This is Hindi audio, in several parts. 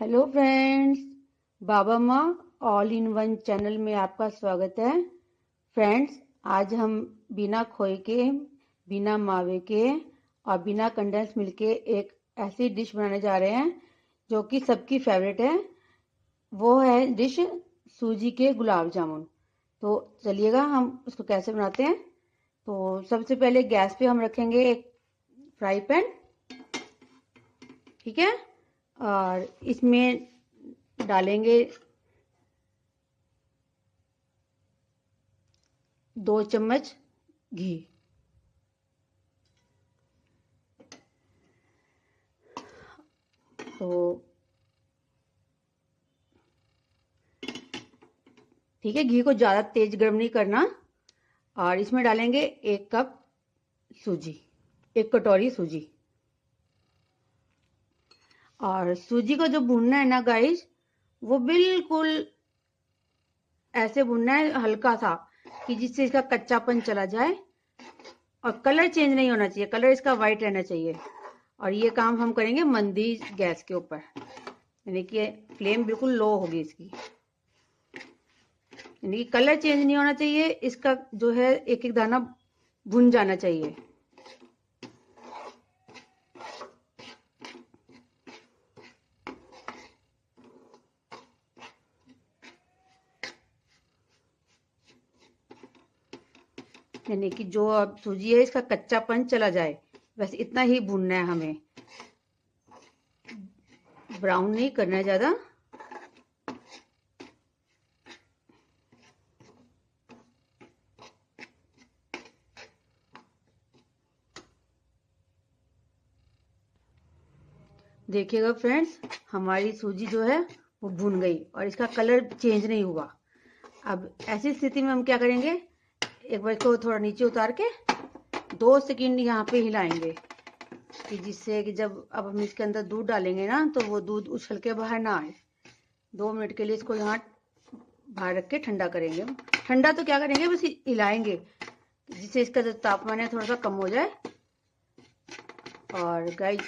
Hello friends, Baba Maa all in one channel में आपका स्वागत है। फ्रेंड्स, आज हम बिना खोए के, बिना मावे के और बिना कंडेंस मिल्क के एक ऐसी डिश बनाने जा रहे हैं जो कि सबकी फेवरेट है। वो है डिश सूजी के गुलाब जामुन। तो चलिएगा हम उसको कैसे बनाते हैं। तो सबसे पहले गैस पे हम रखेंगे एक फ्राई पैन, ठीक है। और इसमें डालेंगे 2 चम्मच घी। तो ठीक है, घी को ज़्यादा तेज गर्म नहीं करना। और इसमें डालेंगे 1 कप सूजी, 1 कटोरी सूजी। और सूजी को जो भूनना है ना गाइस, वो बिल्कुल ऐसे भूनना है हल्का सा, कि जिससे इसका कच्चापन चला जाए और कलर चेंज नहीं होना चाहिए, कलर इसका वाइट रहना चाहिए। और ये काम हम करेंगे मंदी गैस के ऊपर, यानी कि फ्लेम बिल्कुल लो होगी इसकी। यानी कि कलर चेंज नहीं होना चाहिए, इसका जो है एक एक दाना भुन जाना चाहिए। यानी कि जो अब सूजी है इसका कच्चापन चला जाए, बस इतना ही भूनना है हमें, ब्राउन नहीं करना है ज्यादा। देखिएगा फ्रेंड्स, हमारी सूजी जो है वो भुन गई और इसका कलर चेंज नहीं हुआ। अब ऐसी स्थिति में हम क्या करेंगे, एक बार इसको थोड़ा नीचे उतार के 2 सेकंड यहाँ पे हिलाएंगे, कि जिससे कि जब अब हम इसके अंदर दूध डालेंगे ना, तो वो दूध उछल के बाहर ना आए। 2 मिनट के लिए इसको यहाँ बाहर रख के ठंडा करेंगे। ठंडा तो क्या करेंगे, बस हिलाएंगे, जिससे इसका जो तापमान है थोड़ा सा कम हो जाए। और गाइस,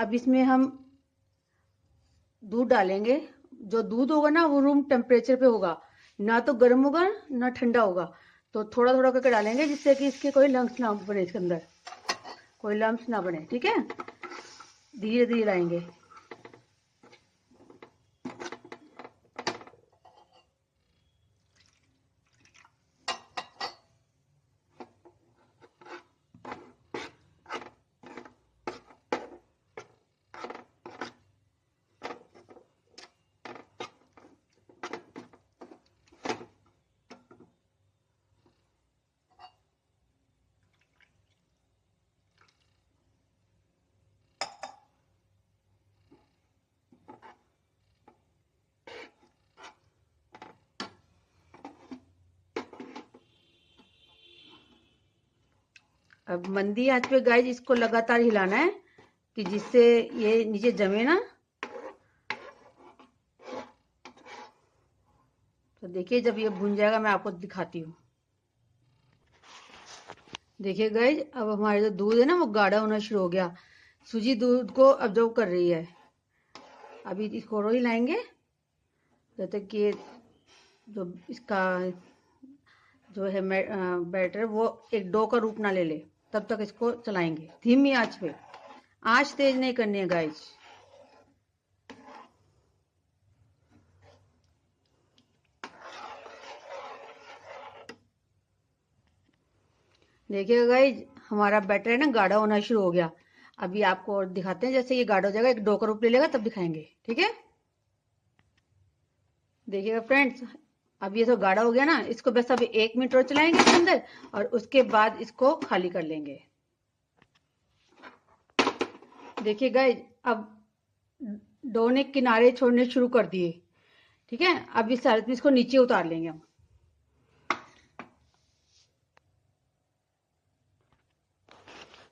अब इसमें हम दूध डालेंगे। जो दूध होगा ना वो रूम टेम्परेचर पे होगा, ना तो गर्म होगा ना ठंडा होगा। तो थोड़ा थोड़ा करके डालेंगे, जिससे कि इसके कोई लम्स ना बने, इसके अंदर कोई लम्स ना बने, ठीक है। धीरे धीरे लाएंगे। अब मंदी आंच पे गाइस इसको लगातार हिलाना है, कि जिससे ये नीचे जमे ना। तो देखिए, जब ये भुन जाएगा मैं आपको दिखाती हूँ। देखिए गाइस, अब हमारे जो दूध है ना वो गाढ़ा होना शुरू हो गया। सूजी दूध को ऑब्जॉर्व कर रही है। अभी इसको और हिलाएंगे जब तक कि जो इसका जो है बैटर वो एक डो का रूप ना ले ले, तब तक इसको चलाएंगे धीमी आंच पे। आंच तेज नहीं करनी है गाइस। देखिएगा गाइस, हमारा बैटर है ना गाढ़ा होना शुरू हो गया। अभी आपको और दिखाते हैं, जैसे ये गाढ़ा हो जाएगा, एक डो का रूप ले लेगा तब दिखाएंगे, ठीक है। देखिएगा फ्रेंड्स, अब ये तो गाढ़ा हो गया ना, इसको बस अभी 1 मिनट और चलाएंगे इसके अंदर, और उसके बाद इसको खाली कर लेंगे। देखिए गाइस, अब डो ने किनारे छोड़ने शुरू कर दिए, ठीक है। अब इस हालत में इसको नीचे उतार लेंगे हम।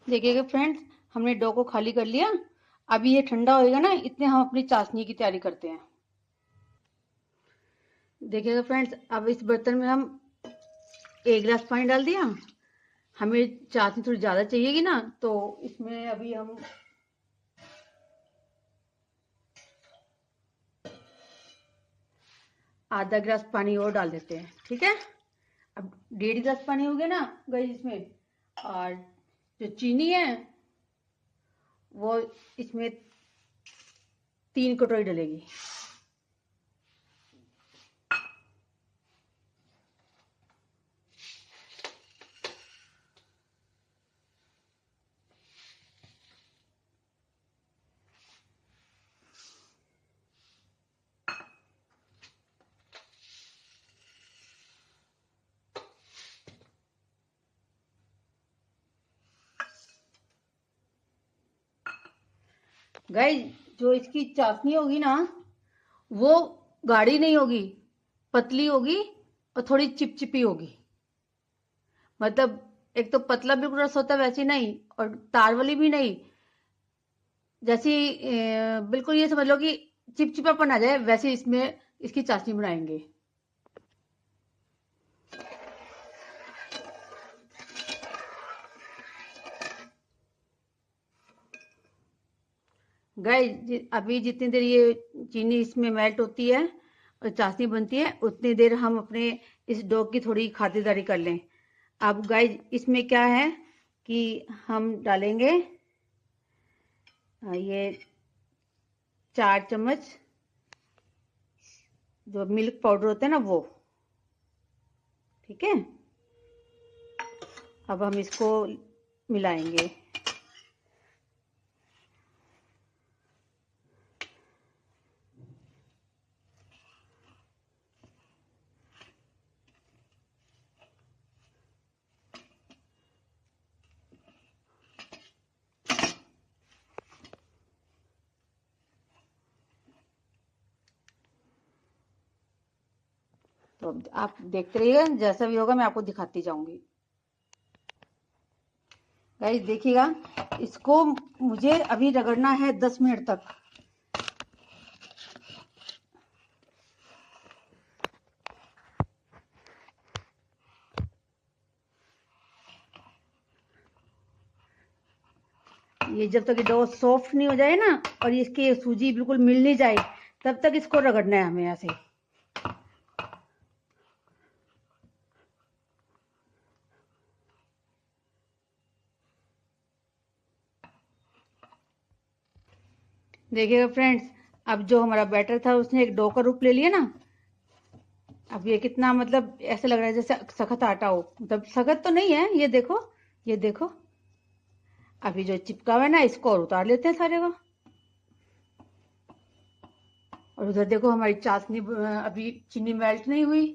देखिएगा फ्रेंड्स, हमने डो को खाली कर लिया। अभी ये ठंडा होएगा ना, इतने हम अपनी चाशनी की तैयारी करते हैं। देखिएगा फ्रेंड्स, अब इस बर्तन में हम 1 गिलास पानी डाल दिया। हमें चाशनी थोड़ी ज़्यादा चाहिएगी ना, तो इसमें अभी हम आधा गिलास पानी और डाल देते हैं। ठीक है, अब 1.5 गिलास पानी हो गया ना गाइस इसमें। और जो चीनी है वो इसमें 3 कटोरी डलेगी। गाइस जो इसकी चाशनी होगी ना वो गाढ़ी नहीं होगी, पतली होगी और थोड़ी चिपचिपी होगी। मतलब एक तो पतला बिल्कुल रस होता है वैसी नहीं, और तार वाली भी नहीं, जैसी बिल्कुल ये समझ लो कि चिपचिपापन आ जाए वैसे इसमें इसकी चाशनी बनाएंगे। गाइस अभी जितनी देर ये चीनी इसमें मेल्ट होती है और चाशनी बनती है उतनी देर हम अपने इस डो की थोड़ी खातिरदारी कर लें। अब गाइस इसमें क्या है कि हम डालेंगे ये 4 चम्मच जो मिल्क पाउडर होता है ना वो। ठीक है, अब हम इसको मिलाएंगे। तो अब आप देखते रहिएगा, जैसा भी होगा मैं आपको दिखाती जाऊंगी। गाइस देखिएगा, इसको मुझे अभी रगड़ना है 10 मिनट तक। ये जब तक डो सॉफ्ट नहीं हो जाए ना और इसकी सूजी बिल्कुल मिल नहीं जाए तब तक इसको रगड़ना है हमें ऐसे। देखिएगा फ्रेंड्स, अब जो हमारा बैटर था उसने एक डो का रूप ले लिया ना। अब ये कितना मतलब ऐसे लग रहा है जैसे सख्त आटा हो, मतलब सख्त तो नहीं है। ये देखो, ये देखो। अभी जो चिपका हुआ है ना इसको और उतार लेते हैं सारे को। और उधर देखो हमारी चाशनी अभी चीनी मेल्ट नहीं हुई।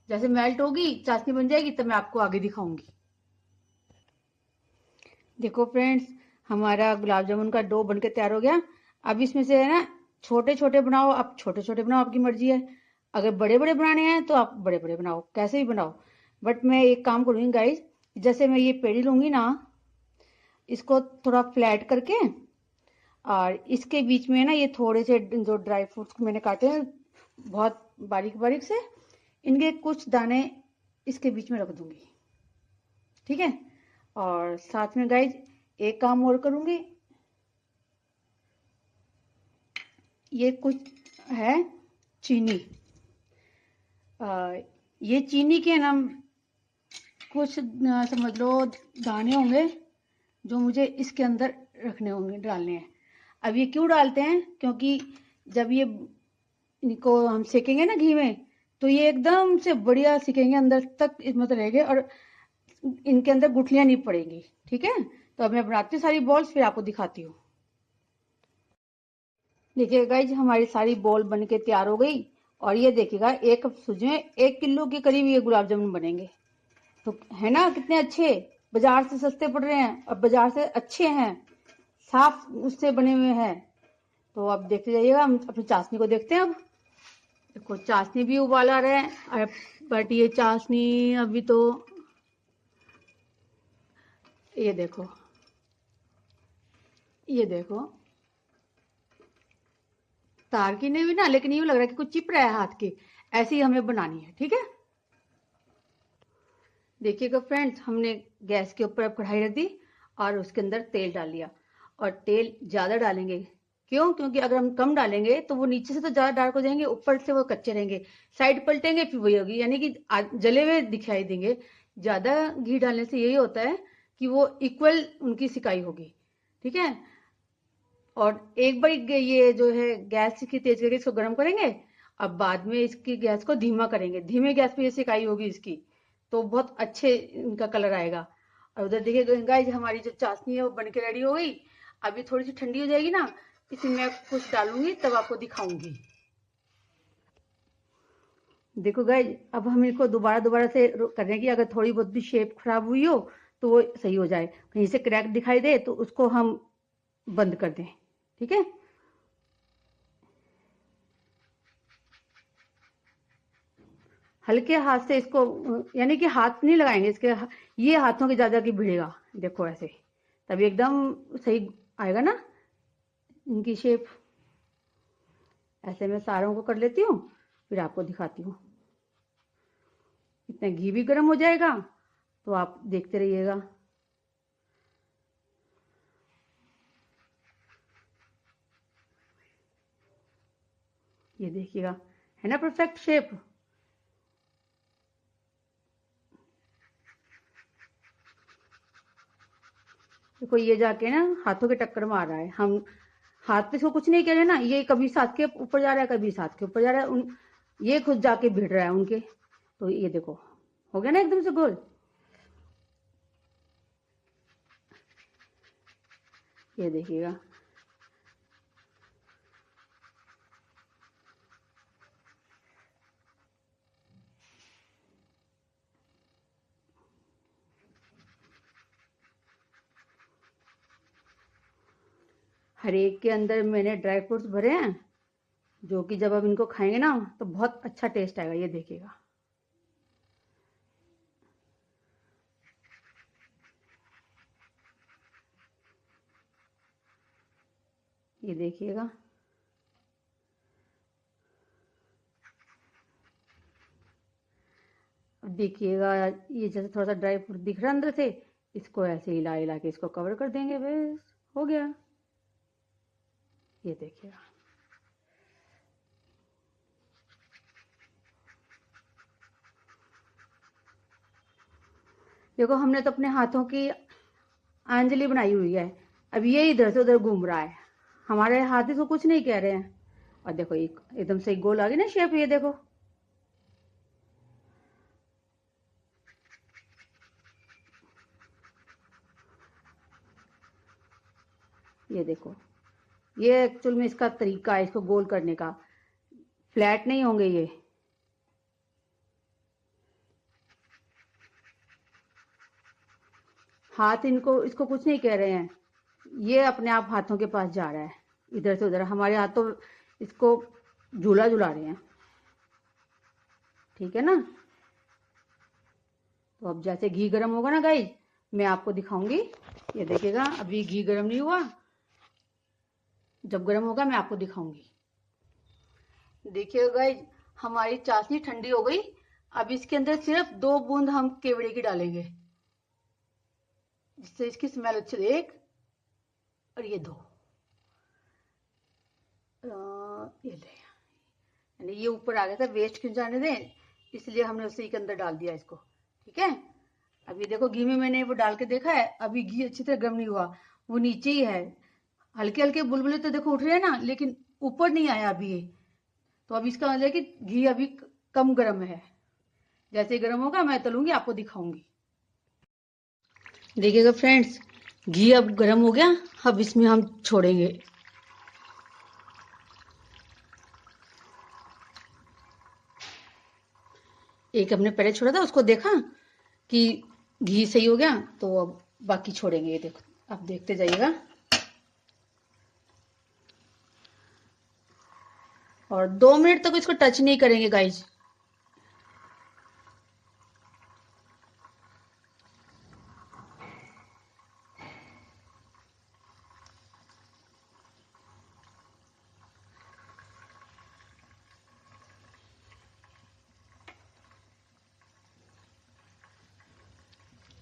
जैसे मेल्ट होगी चाशनी बन जाएगी तब मैं आपको आगे दिखाऊंगी। देखो फ्रेंड्स, हमारा गुलाब जामुन का डो बनके तैयार हो गया। अब इसमें से है ना छोटे छोटे बनाओ, आप छोटे छोटे बनाओ, आपकी मर्जी है। अगर बड़े बड़े बनाने हैं तो आप बड़े बड़े बनाओ, कैसे भी बनाओ। बट मैं एक काम करूंगी गाइस, जैसे मैं ये पेड़ी लूंगी ना, इसको थोड़ा फ्लैट करके और इसके बीच में ना ये थोड़े से जो ड्राई फ्रूट्स मैंने काटे हैं बहुत बारीक बारीक से, इनके कुछ दाने इसके बीच में रख दूंगी। ठीक है, और साथ में गाइज एक काम और करूंगी। ये कुछ है चीनी, ये चीनी के ना कुछ समझ लो दाने होंगे जो मुझे इसके अंदर रखने होंगे, डालने हैं। अब ये क्यों डालते हैं, क्योंकि जब ये इनको हम सेकेंगे ना घी में तो ये एकदम से बढ़िया सिकेंगे, अंदर तक मतलब रहेंगे और इनके अंदर गुठलियां नहीं पड़ेंगी। ठीक है, तो अब मैं बनाती हूँ सारी बॉल्स, फिर आपको दिखाती हूँ। देखिएगा गाइज हमारी सारी बॉल बन के तैयार हो गई। और ये देखिएगा एक सूजी में 1 किलो के करीब ये गुलाब जामुन बनेंगे। तो है ना कितने अच्छे, बाजार से सस्ते पड़ रहे हैं और बाजार से अच्छे हैं, साफ उससे बने हुए हैं। तो अब देखते जाइएगा, हम अपनी चाशनी को देखते हैं। अब देखो चाशनी भी उबाल आ रहा है, बट ये चाशनी अभी तो ये देखो, ये देखो तार की नहीं भी ना, लेकिन यूं लग रहा है कि कुछ चिप रहा है हाथ के। ऐसी हमें बनानी है। ठीक है, देखिएगा फ्रेंड्स, हमने गैस के ऊपर अब कढ़ाई रख दी और उसके अंदर तेल डाल लिया। और तेल ज्यादा डालेंगे क्यों? क्योंकि अगर हम कम डालेंगे तो वो नीचे से तो ज्यादा डार्क हो जाएंगे, ऊपर से वो कच्चे रहेंगे, साइड पलटेंगे फिर वही होगी, यानी कि जले हुए दिखाई देंगे। ज्यादा घी डालने से यही होता है कि वो इक्वल उनकी सिकाई होगी। ठीक है। और एक बार ये जो है गैस की तेज करके इसको गर्म करेंगे। अब बाद में इसकी गैस को धीमा करेंगे, धीमे गैस पे ये सिकाई होगी इसकी, तो बहुत अच्छे इनका कलर आएगा। और उधर देखिए गाइस, हमारी जो चाशनी है वो बनके रेडी हो गई। अभी थोड़ी सी ठंडी हो जाएगी ना, इसमें मैं कुछ डालूंगी तब आपको दिखाऊंगी। देखो गाइस, अब हम इसको दोबारा दोबारा से कर रहे हैं कि अगर थोड़ी बहुत भी शेप खराब हुई हो तो वो सही हो जाए, कहीं से क्रैक दिखाई दे तो उसको हम बंद कर दें। ठीक है। हल्के हाथ से इसको, यानी कि हाथ नहीं लगाएंगे इसके, ये हाथों के ज्यादा की भिड़ेगा। देखो ऐसे, तभी एकदम सही आएगा ना इनकी शेप। ऐसे मैं सारों को कर लेती हूँ, फिर आपको दिखाती हूँ। इतना घी भी गर्म हो जाएगा तो आप देखते रहिएगा। ये देखिएगा, है ना परफेक्ट शेप। देखो ये जाके ना हाथों के टक्कर मार रहा है, हम हाथ पे इसको कुछ नहीं कह रहे ना, ये कभी इस हाथ के ऊपर जा रहा है, कभी इस हाथ के ऊपर जा रहा है, ये खुद जाके भिड़ रहा है उनके। तो ये देखो, हो गया ना एकदम से गोल। ये देखिएगा। हर एक के अंदर मैंने ड्राई फ्रूट्स भरे हैं, जो कि जब आप इनको खाएंगे ना तो बहुत अच्छा टेस्ट आएगा। ये देखिएगा। ये देखिएगा। अब देखिएगा, ये जैसे थोड़ा सा ड्राई फ्रूट दिख रहा है अंदर से, इसको ऐसे हिला हिला के इसको कवर कर देंगे, बस हो गया। ये देखिएगा। देखो, हमने तो अपने हाथों की अंजलि बनाई हुई है, अब ये इधर से उधर घूम रहा है, हमारे हाथ इसको कुछ नहीं कह रहे हैं। और देखो एकदम से गोल आ गई ना शेप, ये देखो। ये देखो, ये एक्चुअल में इसका तरीका है इसको गोल करने का, फ्लैट नहीं होंगे ये। हाथ इनको इसको कुछ नहीं कह रहे हैं, ये अपने आप हाथों के पास जा रहा है, इधर से उधर। हमारे हाथ तो इसको झूला झुला रहे हैं। ठीक है ना। तो अब जैसे घी गर्म होगा ना गाइस, मैं आपको दिखाऊंगी। ये देखिएगा, अभी घी गर्म नहीं हुआ, जब गर्म होगा मैं आपको दिखाऊंगी। देखिएगा गाइस, हमारी चाशनी ठंडी हो गई। अब इसके अंदर सिर्फ 2 बूंद हम केवड़े की डालेंगे, जिससे इसकी स्मेल अच्छी। एक और ये 2, ये ले, यानी ये ऊपर आ गया था, वेस्ट क्यों जाने दें, इसलिए हमने उसी के अंदर डाल दिया इसको। ठीक है। अभी देखो, घी में मैंने वो डाल के देखा है, अभी घी अच्छी तरह गर्म नहीं हुआ, वो नीचे ही है। हल्के हल्के बुलबुले तो देखो उठ रहे हैं ना, लेकिन ऊपर नहीं आया अभी ये। तो अब इसका मतलब है कि घी अभी कम गर्म है। जैसे गर्म होगा मैं तलूंगी, आपको दिखाऊंगी। देखिएगा फ्रेंड्स, घी अब गर्म हो गया, अब इसमें हम छोड़ेंगे। एक हमने पहले छोड़ा था, उसको देखा कि घी सही हो गया, तो अब बाकी छोड़ेंगे। ये देखो, आप देखते जाइएगा। और 2 मिनट तक इसको टच नहीं करेंगे गाइज।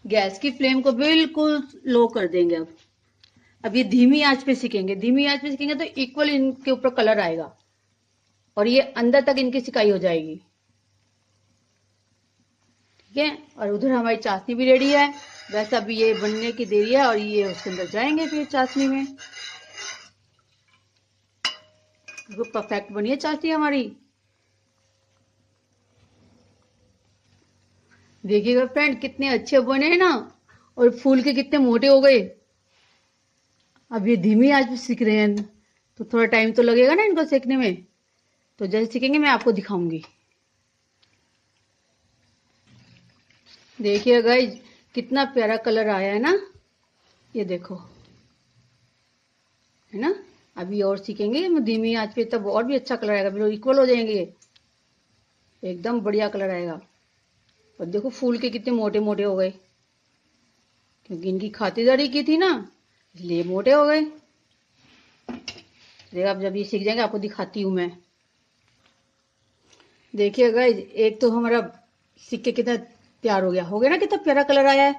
गैस की फ्लेम को बिल्कुल लो कर देंगे अब, अब ये धीमी आंच पे सिकेंगे, धीमी आंच पे सिकेंगे तो इक्वल इनके ऊपर कलर आएगा और ये अंदर तक इनकी सिकाई हो जाएगी। ठीक है, और उधर हमारी चाशनी भी रेडी है। बस अभी ये बनने की देरी है और ये उसके अंदर जाएंगे फिर चाशनी में। वो परफेक्ट बनी है चाशनी हमारी। देखिएगा फ्रेंड कितने अच्छे बने हैं ना, और फूल के कितने मोटे हो गए। अब ये धीमी आंच पे सिक रहे हैं तो थोड़ा टाइम तो लगेगा ना इनको सेकने में। तो जैसे सिकेंगे मैं आपको दिखाऊंगी। देखिए गाइस कितना प्यारा कलर आया है ना, ये देखो, है ना। अभी और सीखेंगे धीमी आंच पे तब और भी अच्छा कलर आएगा, बिल्कुल इक्वल हो जाएंगे, एकदम बढ़िया कलर आएगा। और देखो फूल के कितने मोटे मोटे हो गए, क्योंकि इनकी खातिरदारी की थी ना, इसलिए मोटे हो गए। देखिए अब जब ये सीख जाएंगे आपको दिखाती हूँ मैं। देखिए गाइस एक तो हमारा सिक्के कितना तैयार हो गया ना, कितना प्यारा कलर आया है,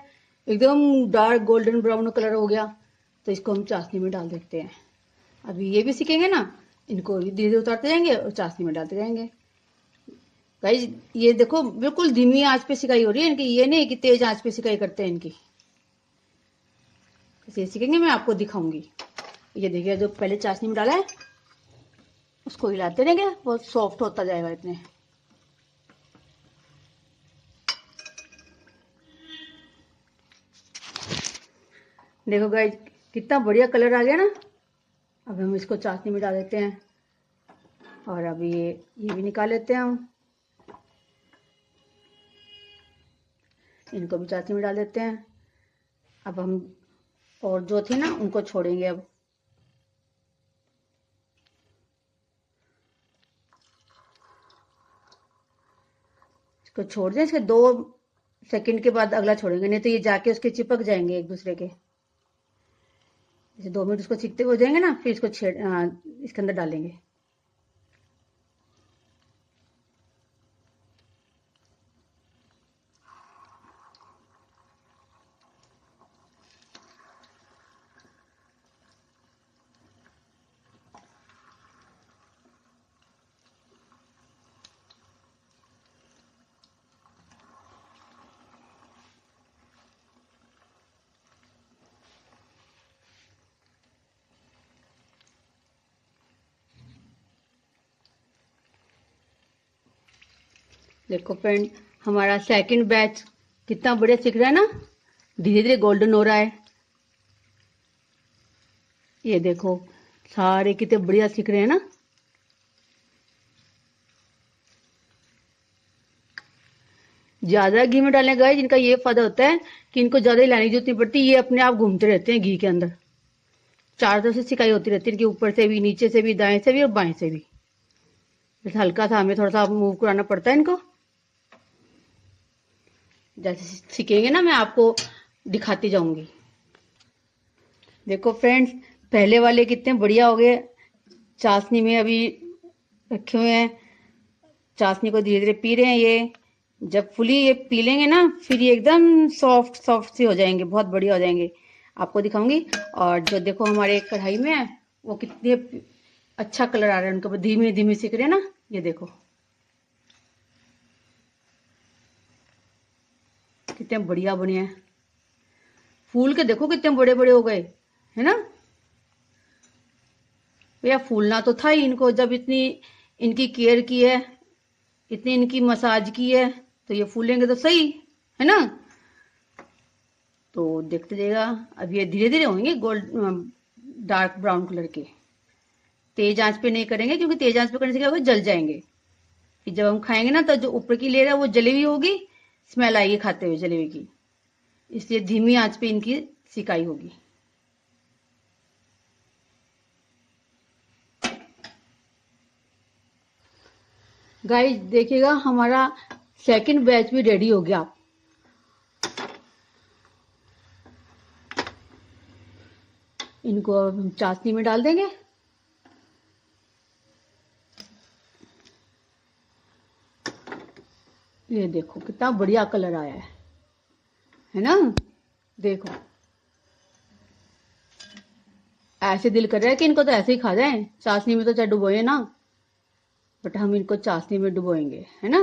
एकदम डार्क गोल्डन ब्राउन कलर हो गया। तो इसको हम चाशनी में डाल देते हैं। अभी ये भी सीखेंगे ना, इनको धीरे धीरे उतारते जाएंगे और चाशनी में डालते जाएंगे। गाइस ये देखो बिल्कुल धीमी आंच पे सिकाई हो रही है इनकी, ये नहीं कि तेज आंच पे सिकाई करते हैं इनकी। कैसे सीखेंगे मैं आपको दिखाऊंगी। ये देखिए जो पहले चाशनी में डाला है उसको हिलाते रहेंगे, बहुत सॉफ्ट होता जाएगा इतने। देखो गाइस कितना बढ़िया कलर आ गया ना। अब हम इसको चाशनी में डाल देते हैं और अभी ये भी निकाल लेते हैं हम। इनको भी चाशनी में डाल देते हैं। अब हम और जो थे ना उनको छोड़ेंगे। अब इसको छोड़ दें, इसके 2 सेकंड के बाद अगला छोड़ेंगे, नहीं तो ये जाके उसके चिपक जाएंगे एक दूसरे के। जैसे 2 मिनट उसको सीखते हो जाएंगे ना, फिर इसको इसके अंदर डालेंगे। देखो फ्रेंड हमारा सेकंड बैच कितना बढ़िया सीख रहा है ना, धीरे धीरे गोल्डन हो रहा है। ये देखो सारे कितने बढ़िया सीख रहे हैं ना। ज्यादा घी में डालने गए जिनका ये फायदा होता है कि इनको ज्यादा हिलाने की जरूरत नहीं पड़ती, ये अपने आप घूमते रहते हैं घी के अंदर। चारों तरफ से सिकाई होती रहती है इनके, ऊपर से भी, नीचे से भी, दाएं से भी और बाएं से भी। बस हल्का सा हमें थोड़ा सा मूव कराना पड़ता है इनको। जैसे सीखेंगे ना मैं आपको दिखाती जाऊंगी। देखो फ्रेंड्स पहले वाले कितने बढ़िया हो गए, चाशनी में अभी रखे हुए हैं, चाशनी को धीरे धीरे पी रहे हैं। ये जब फुली ये पी लेंगे ना फिर ये एकदम सॉफ्ट सॉफ्ट से हो जाएंगे, बहुत बढ़िया हो जाएंगे, आपको दिखाऊंगी। और जो देखो हमारे कढ़ाई में है वो कितने अच्छा कलर आ रहा है उनका, धीमे धीमे सीख रहे हैं ना। ये देखो कितने बढ़िया बने हैं, फूल के देखो कितने बड़े बड़े हो गए, है ना। भैया फूलना तो था ही इनको, जब इतनी इनकी केयर की है, इतनी इनकी मसाज की है, तो ये फूलेंगे तो सही, है ना। तो देखते जाएगा, अब ये धीरे धीरे होंगे गोल्ड डार्क ब्राउन कलर के। तेज आंच पे नहीं करेंगे क्योंकि तेज आंच पे करने से क्या होगा, जल जाएंगे। फिर जब हम खाएंगे ना तो जो ऊपर की लेयर है वो जली हुई होगी, स्मेल आएगी खाते हुए जलेबी की, इसलिए धीमी आंच पे इनकी सिकाई होगी। गाइस देखिएगा हमारा सेकंड बैच भी रेडी हो गया। इनको अब हम चाशनी में डाल देंगे। ये देखो कितना बढ़िया कलर आया है ना। देखो ऐसे दिल कर रहा है कि इनको तो ऐसे ही खा जाए, चाशनी में तो चाहे डुबोए ना, बट हम इनको चाशनी में डुबोएंगे, है ना।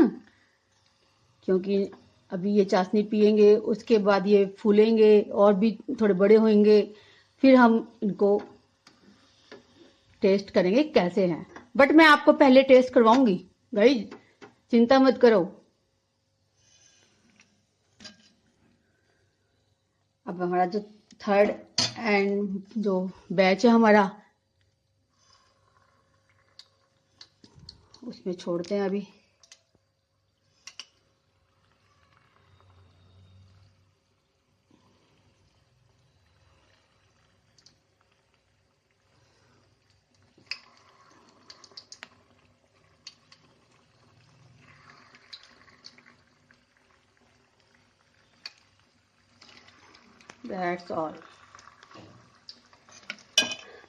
क्योंकि अभी ये चाशनी पियेंगे, उसके बाद ये फूलेंगे और भी थोड़े बड़े होंगे, फिर हम इनको टेस्ट करेंगे कैसे हैं। बट मैं आपको पहले टेस्ट करवाऊंगी गाइस, चिंता मत करो। अब हमारा जो थर्ड एंड जो बैच है हमारा, उसमें छोड़ते हैं अभी। That's all.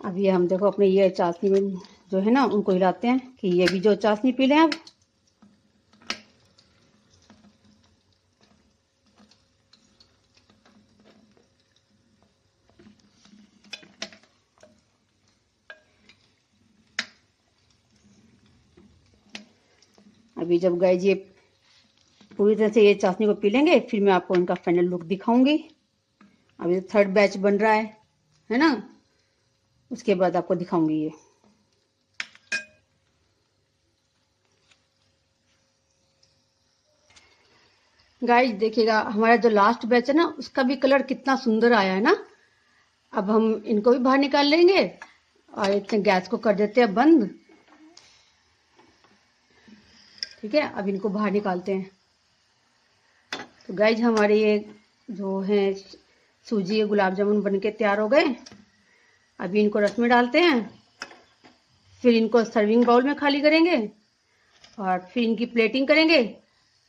अभी हम देखो अपने ये चाशनी में जो है ना, उनको हिलाते हैं कि ये भी जो चाशनी पी लें अब। अभी जब गाइस ये पूरी तरह से ये चाशनी को पी लेंगे, फिर मैं आपको इनका फाइनल लुक दिखाऊंगी। अभी तो थर्ड बैच बन रहा है ना, उसके बाद आपको दिखाऊंगी ये। गाइस देखिएगा, हमारा जो लास्ट बैच है ना, उसका भी कलर कितना सुंदर आया है ना। अब हम इनको भी बाहर निकाल लेंगे और इतने गैस को कर देते हैं बंद। ठीक है, अब इनको बाहर निकालते हैं। तो गाइस हमारे ये जो है सूजी के गुलाब जामुन बनके तैयार हो गए। अभी इनको रस में डालते हैं, फिर इनको सर्विंग बाउल में खाली करेंगे और फिर इनकी प्लेटिंग करेंगे।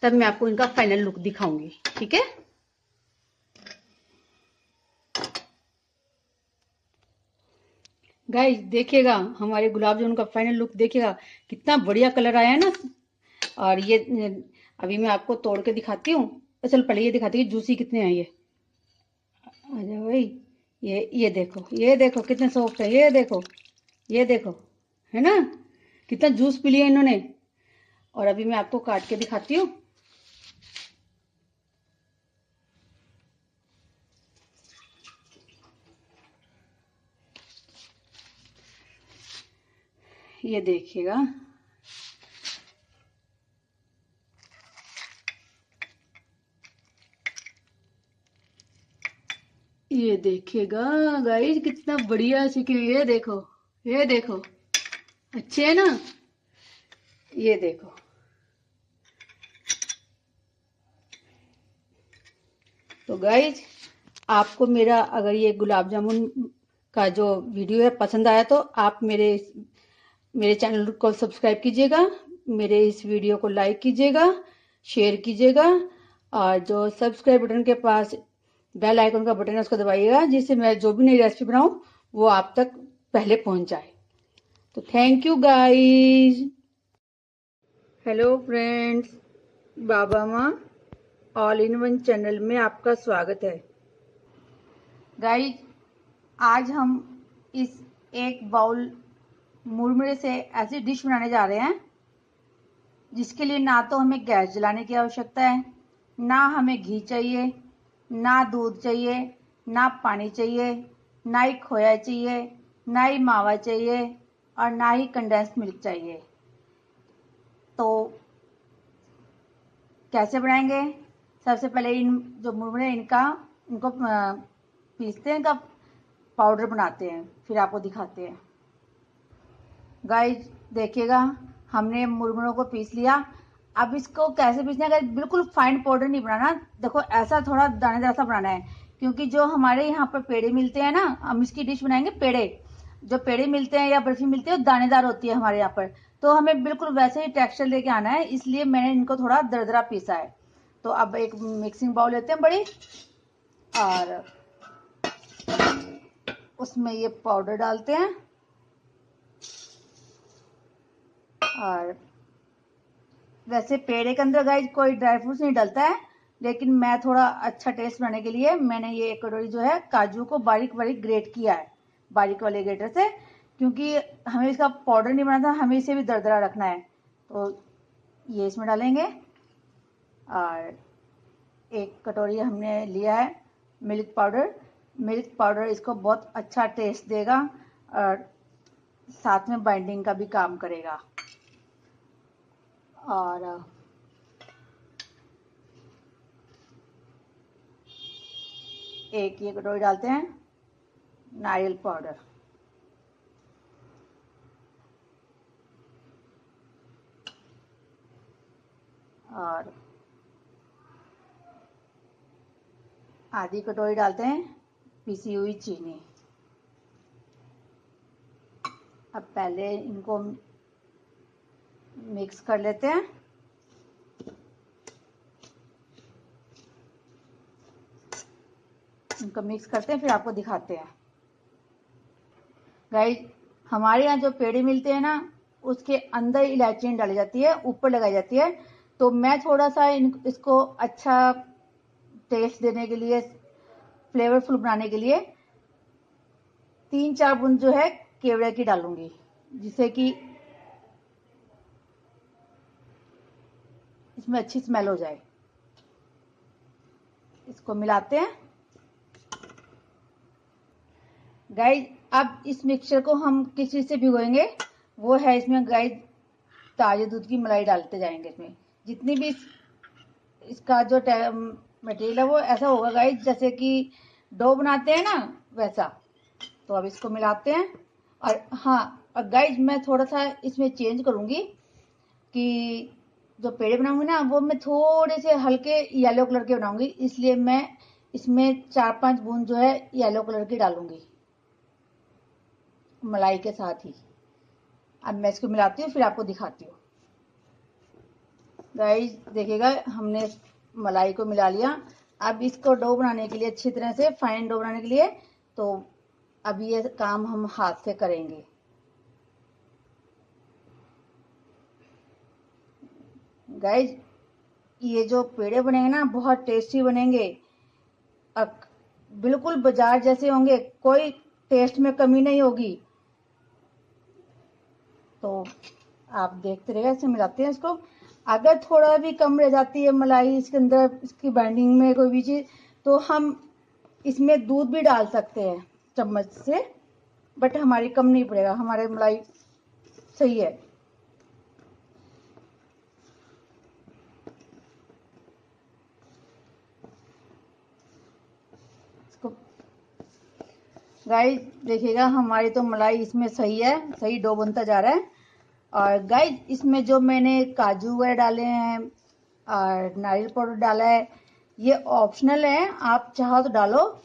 तब मैं आपको इनका फाइनल लुक दिखाऊंगी, ठीक है। गाइस देखिएगा, हमारे गुलाब जामुन का फाइनल लुक देखिएगा, कितना बढ़िया कलर आया है ना। और ये अभी मैं आपको तोड़ के दिखाती हूँ। चल पहले ये दिखाती हूँ जूसी कितने हैं ये। आजा भाई, ये देखो, ये देखो कितने सॉफ्ट है, ये देखो, है ना, कितना जूस पी लिया इन्होंने। और अभी मैं आपको काट के दिखाती हूँ। ये देखिएगा, ये देखिएगा गाइस, कितना बढ़िया चिकन। ये देखो अच्छे है ना, ये देखो। तो गाइज आपको मेरा अगर ये गुलाब जामुन का जो वीडियो है पसंद आया, तो आप मेरे चैनल को सब्सक्राइब कीजिएगा, मेरे इस वीडियो को लाइक कीजिएगा, शेयर कीजिएगा, और जो सब्सक्राइब बटन के पास बेल आइकन का बटन है उसको दबाइएगा, जिससे मैं जो भी नई रेसिपी बनाऊं वो आप तक पहले पहुंच जाए। तो thank you guys. Hello friends, Baba Maa all in one channel में आपका स्वागत है। गाइज आज हम इस एक बाउल मुरमुरे से ऐसी डिश बनाने जा रहे हैं जिसके लिए ना तो हमें गैस जलाने की आवश्यकता है, ना हमें घी चाहिए, ना दूध चाहिए, ना पानी चाहिए, ना ही खोया चाहिए, ना ही मावा चाहिए, और ना ही कंडेंस्ड मिल्क चाहिए। तो कैसे बनाएंगे? सबसे पहले इन जो मुरमुरे इनको पीसते हैं, इनका पाउडर बनाते हैं, फिर आपको दिखाते हैं। गाइस देखिएगा, हमने मुरमुरों को पीस लिया। अब इसको कैसे पीसना है? बिल्कुल फाइन पाउडर नहीं बनाना, देखो ऐसा थोड़ा दानेदार सा बनाना है, क्योंकि जो हमारे यहाँ पर पेड़े मिलते हैं ना, हम इसकी डिश बनाएंगे पेड़े। जो पेड़े मिलते हैं या बर्फी मिलती है वो दानेदार होती है हमारे यहाँ पर, तो हमें बिल्कुल वैसे ही टेक्सचर लेके आना है, इसलिए मैंने इनको थोड़ा दरदरा पीसा है। तो अब एक मिक्सिंग बाउल लेते हैं बड़ी, और उसमें ये पाउडर डालते हैं। और वैसे पेड़े के अंदर गाइस कोई ड्राई फ्रूट्स नहीं डलता है, लेकिन मैं थोड़ा अच्छा टेस्ट बनाने के लिए मैंने ये एक कटोरी जो है काजू को बारीक बारीक ग्रेट किया है, बारीक वाले ग्रेटर से, क्योंकि हमें इसका पाउडर नहीं बनाना, हमें इसे भी दरदरा रखना है। तो ये इसमें डालेंगे। और एक कटोरी हमने लिया है मिल्क पाउडर। मिल्क पाउडर इसको बहुत अच्छा टेस्ट देगा और साथ में बाइंडिंग का भी काम करेगा। और एक ये कटोरी डालते हैं नारियल पाउडर। और आधी कटोरी डालते हैं पिसी हुई चीनी। अब पहले इनको मिक्स कर लेते हैं। इनको मिक्स करते हैं, फिर आपको दिखाते हैं। गाइस, हमारे यहाँ जो पेड़े मिलते हैं ना, उसके अंदर इलायची डाली जाती है, ऊपर लगाई जाती है। तो मैं थोड़ा सा इसको अच्छा टेस्ट देने के लिए, फ्लेवरफुल बनाने के लिए 3-4 बूंद जो है केवड़े की डालूंगी, जिससे कि इसमें अच्छी स्मेल हो जाए। इसको मिलाते हैं। गाइस, अब इस मिक्सचर को हम किस चीज से भिगोएंगे, वो है इसमें गाइस ताजे दूध की मलाई डालते जाएंगे। इसमें जितनी भी इसका जो मटेरियल है वो ऐसा होगा गाइस जैसे कि डो बनाते हैं ना, वैसा। तो अब इसको मिलाते हैं। और हाँ, और गाइस मैं थोड़ा सा इसमें चेंज करूंगी कि जो पेड़े बनाऊंगी ना, वो मैं थोड़े से हल्के येलो कलर के बनाऊंगी, इसलिए मैं इसमें 4-5 बूंद जो है येलो कलर की डालूंगी मलाई के साथ ही। अब मैं इसको मिलाती हूँ, फिर आपको दिखाती हूँ। गाइस देखिएगा, हमने मलाई को मिला लिया। अब इसको डो बनाने के लिए, अच्छी तरह से फाइन डो बनाने के लिए, तो अब ये काम हम हाथ से करेंगे। गाइस, ये जो पेड़े बनेंगे ना, बहुत टेस्टी बनेंगे। बिल्कुल बाजार जैसे होंगे, कोई टेस्ट में कमी नहीं होगी। तो आप देखते रहिए, ऐसे मिलाते हैं इसको। अगर थोड़ा भी कम रह जाती है मलाई इसके अंदर, इसकी बाइंडिंग में कोई भी चीज, तो हम इसमें दूध भी डाल सकते हैं चम्मच से, बट हमारी कम नहीं पड़ेगा, हमारे मलाई सही है। गाइस देखिएगा, हमारी तो मलाई इसमें सही है, सही डो बनता जा रहा है। और गाइस, इसमें जो मैंने काजू वगैरह डाले हैं और नारियल पाउडर डाला है, ये ऑप्शनल है। आप चाहो तो डालो,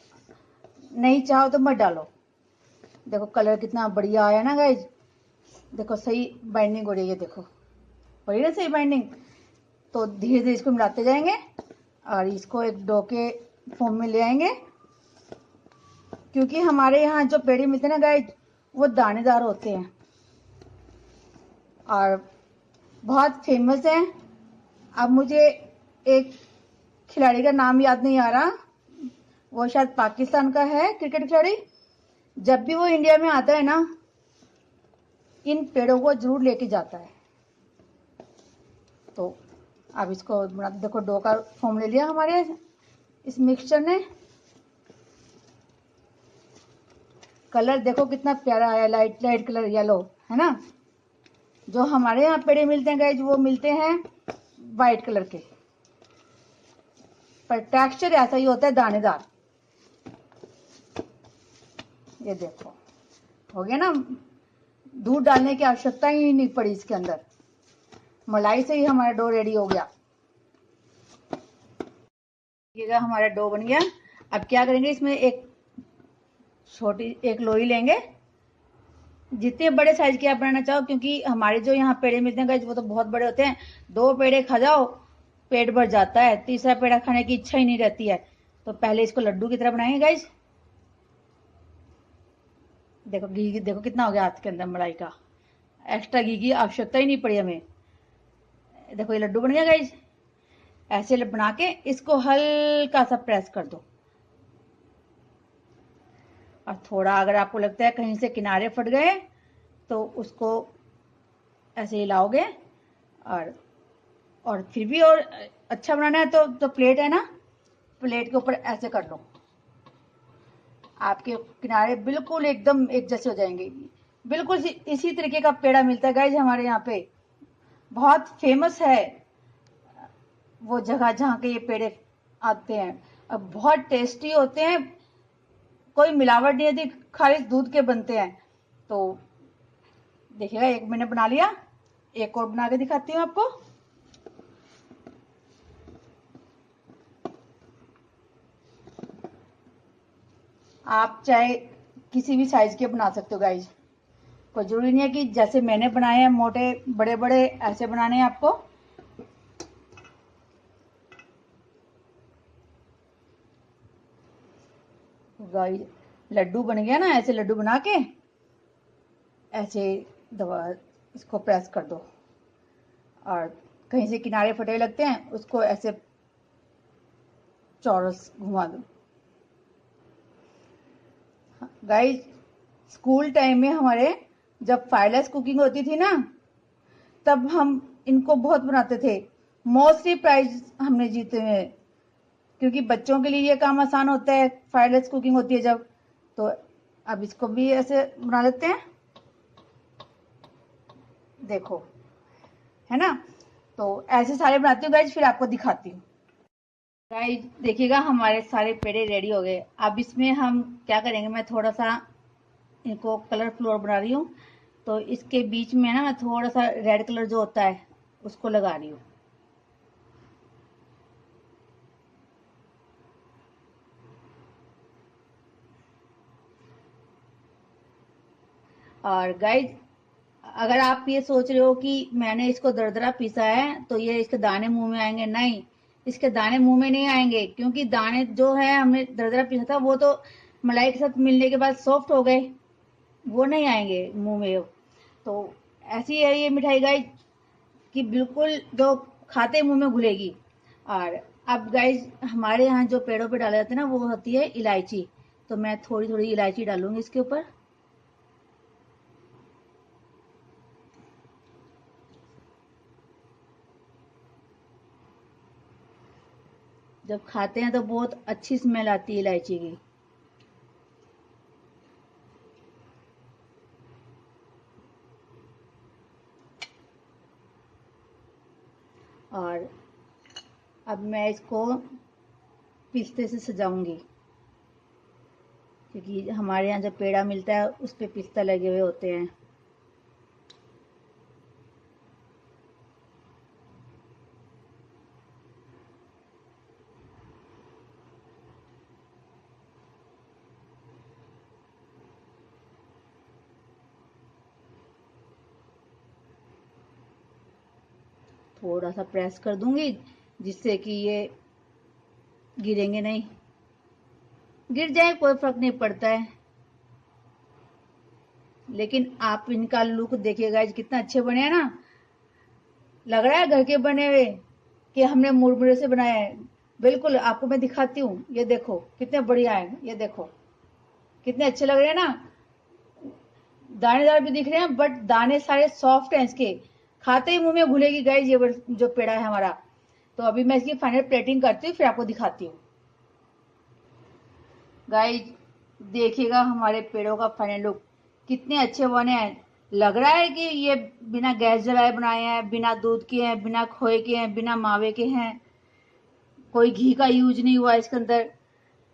नहीं चाहो तो मत डालो। देखो कलर कितना बढ़िया आया ना गाइस। देखो सही बाइंडिंग हो रही है, देखो हो रही है ना सही बाइंडिंग। तो धीरे धीरे इसको मिलाते जाएंगे और इसको एक डो के फॉर्म में ले आएंगे। क्योंकि हमारे यहाँ जो पेड़े मिलते हैं ना गाइस, वो दानेदार होते हैं और बहुत फेमस है। अब मुझे एक खिलाड़ी का नाम याद नहीं आ रहा, वो शायद पाकिस्तान का है क्रिकेट खिलाड़ी। जब भी वो इंडिया में आता है ना, इन पेड़ों को जरूर लेके जाता है। तो अब इसको देखो, डो का फॉर्म ले लिया हमारे इस मिक्सचर ने। कलर देखो कितना प्यारा आया, लाइट लाइट कलर येलो, है ना। जो हमारे यहाँ पेड़े मिलते हैं गाइस, वो मिलते हैं वाइट कलर के, पर टेक्सचर ऐसा ही होता है, दानेदार। ये देखो हो गया ना, दूध डालने की आवश्यकता ही नहीं पड़ी इसके अंदर, मलाई से ही हमारा डो रेडी हो गया। ये हमारा डो बन गया। अब क्या करेंगे, इसमें एक छोटी एक लोई लेंगे, जितने बड़े साइज के आप बनाना चाहो, क्योंकि हमारे जो यहाँ पेड़े मिलते हैं गाइस, वो तो बहुत बड़े होते हैं। 2 पेड़े खा जाओ पेट भर जाता है, तीसरा पेड़ा खाने की इच्छा ही नहीं रहती है। तो पहले इसको लड्डू की तरह बनाएंगे गाइस। देखो घी देखो कितना हो गया हाथ के अंदर मलाई का, एक्स्ट्रा घी की आवश्यकता ही नहीं पड़ी हमें। देखो ये लड्डू बन गया गाइस। ऐसे बना के इसको हल्का सा प्रेस कर दो और थोड़ा अगर आपको लगता है कहीं से किनारे फट गए तो उसको ऐसे हिलाओगे। और फिर भी और अच्छा बनाना है तो प्लेट है ना, प्लेट के ऊपर ऐसे कर लो, आपके किनारे बिल्कुल एकदम एक जैसे हो जाएंगे। बिल्कुल इसी तरीके का पेड़ा मिलता है गाइज हमारे यहाँ पे, बहुत फेमस है वो जगह जहाँ के ये पेड़े आते हैं। अब बहुत टेस्टी होते हैं, कोई मिलावट नहीं होती, खाली दूध के बनते हैं। तो देखिएगा, एक मैंने बना लिया, एक और बना के दिखाती हूँ आपको। आप चाहे किसी भी साइज के बना सकते हो गाइज, कोई जरूरी नहीं है कि जैसे मैंने बनाए हैं मोटे बड़े बड़े ऐसे बनाने हैं आपको। गाइज लड्डू बन गया ना, ऐसे लड्डू बना के ऐसे दबा, इसको प्रेस कर दो, और कहीं से किनारे फटे लगते हैं उसको ऐसे चौरस घुमा दो। गाइज स्कूल टाइम में हमारे जब फायरलेस कुकिंग होती थी ना, तब हम इनको बहुत बनाते थे, मोस्टली प्राइज हमने जीते हुए, क्योंकि बच्चों के लिए ये काम आसान होता है, फायरलेस कुकिंग होती है जब। तो अब इसको भी ऐसे बना लेते हैं, देखो, है ना। तो ऐसे सारे बनाती हूँ गाइज, फिर आपको दिखाती हूँ। गाइज देखिएगा हमारे सारे पेड़े रेडी हो गए। अब इसमें हम क्या करेंगे, मैं थोड़ा सा इनको कलरफुल और बना रही हूँ, तो इसके बीच में ना मैं थोड़ा सा रेड कलर जो होता है उसको लगा रही हूँ। और गाइज अगर आप ये सोच रहे हो कि मैंने इसको दरदरा पीसा है तो ये इसके दाने मुंह में आएंगे, नहीं, इसके दाने मुंह में नहीं आएंगे, क्योंकि दाने जो है हमने दरदरा पीसा था वो तो मलाई के साथ मिलने के बाद सॉफ्ट हो गए, वो नहीं आएंगे मुंह में। तो ऐसी है ये मिठाई गाइज कि बिल्कुल जो खाते मुंह में घुलेगी। और अब गाइज हमारे यहाँ जो पेड़ों पे डाले जाते हैं ना वो होती है इलायची, तो मैं थोड़ी थोड़ी इलायची डालूंगी इसके ऊपर। जब खाते हैं तो बहुत अच्छी स्मेल आती है इलायची की। और अब मैं इसको पिस्ते से सजाऊंगी, क्योंकि हमारे यहाँ जब पेड़ा मिलता है उस पे पिस्ता लगे हुए होते हैं। थोड़ा सा प्रेस कर दूंगी जिससे कि ये गिरेंगे नहीं, गिर जाए कोई फर्क नहीं पड़ता है, लेकिन आप इनका लुक देखिएगा कितना अच्छे बने हैं ना। लग रहा है घर के बने हुए कि हमने मुरमुरे से बनाया है। बिल्कुल आपको मैं दिखाती हूँ, ये देखो कितने बढ़िया है, ये देखो कितने अच्छे लग रहे हैं ना। दानेदार भी दिख रहे हैं बट दाने सारे सॉफ्ट हैं इसके, खाते ही मुंह में घुलेगी गाइस ये जो पेड़ा है हमारा। तो अभी मैं इसकी फाइनल प्लेटिंग करती हूँ फिर आपको दिखाती हूँ। गाइस देखिएगा हमारे पेड़ों का फाइनल लुक, कितने अच्छे बने हैं। लग रहा है कि ये बिना गैस जलाए बनाए हैं, बिना दूध के हैं, बिना खोए के हैं, बिना मावे के हैं, कोई घी का यूज नहीं हुआ इसके अंदर।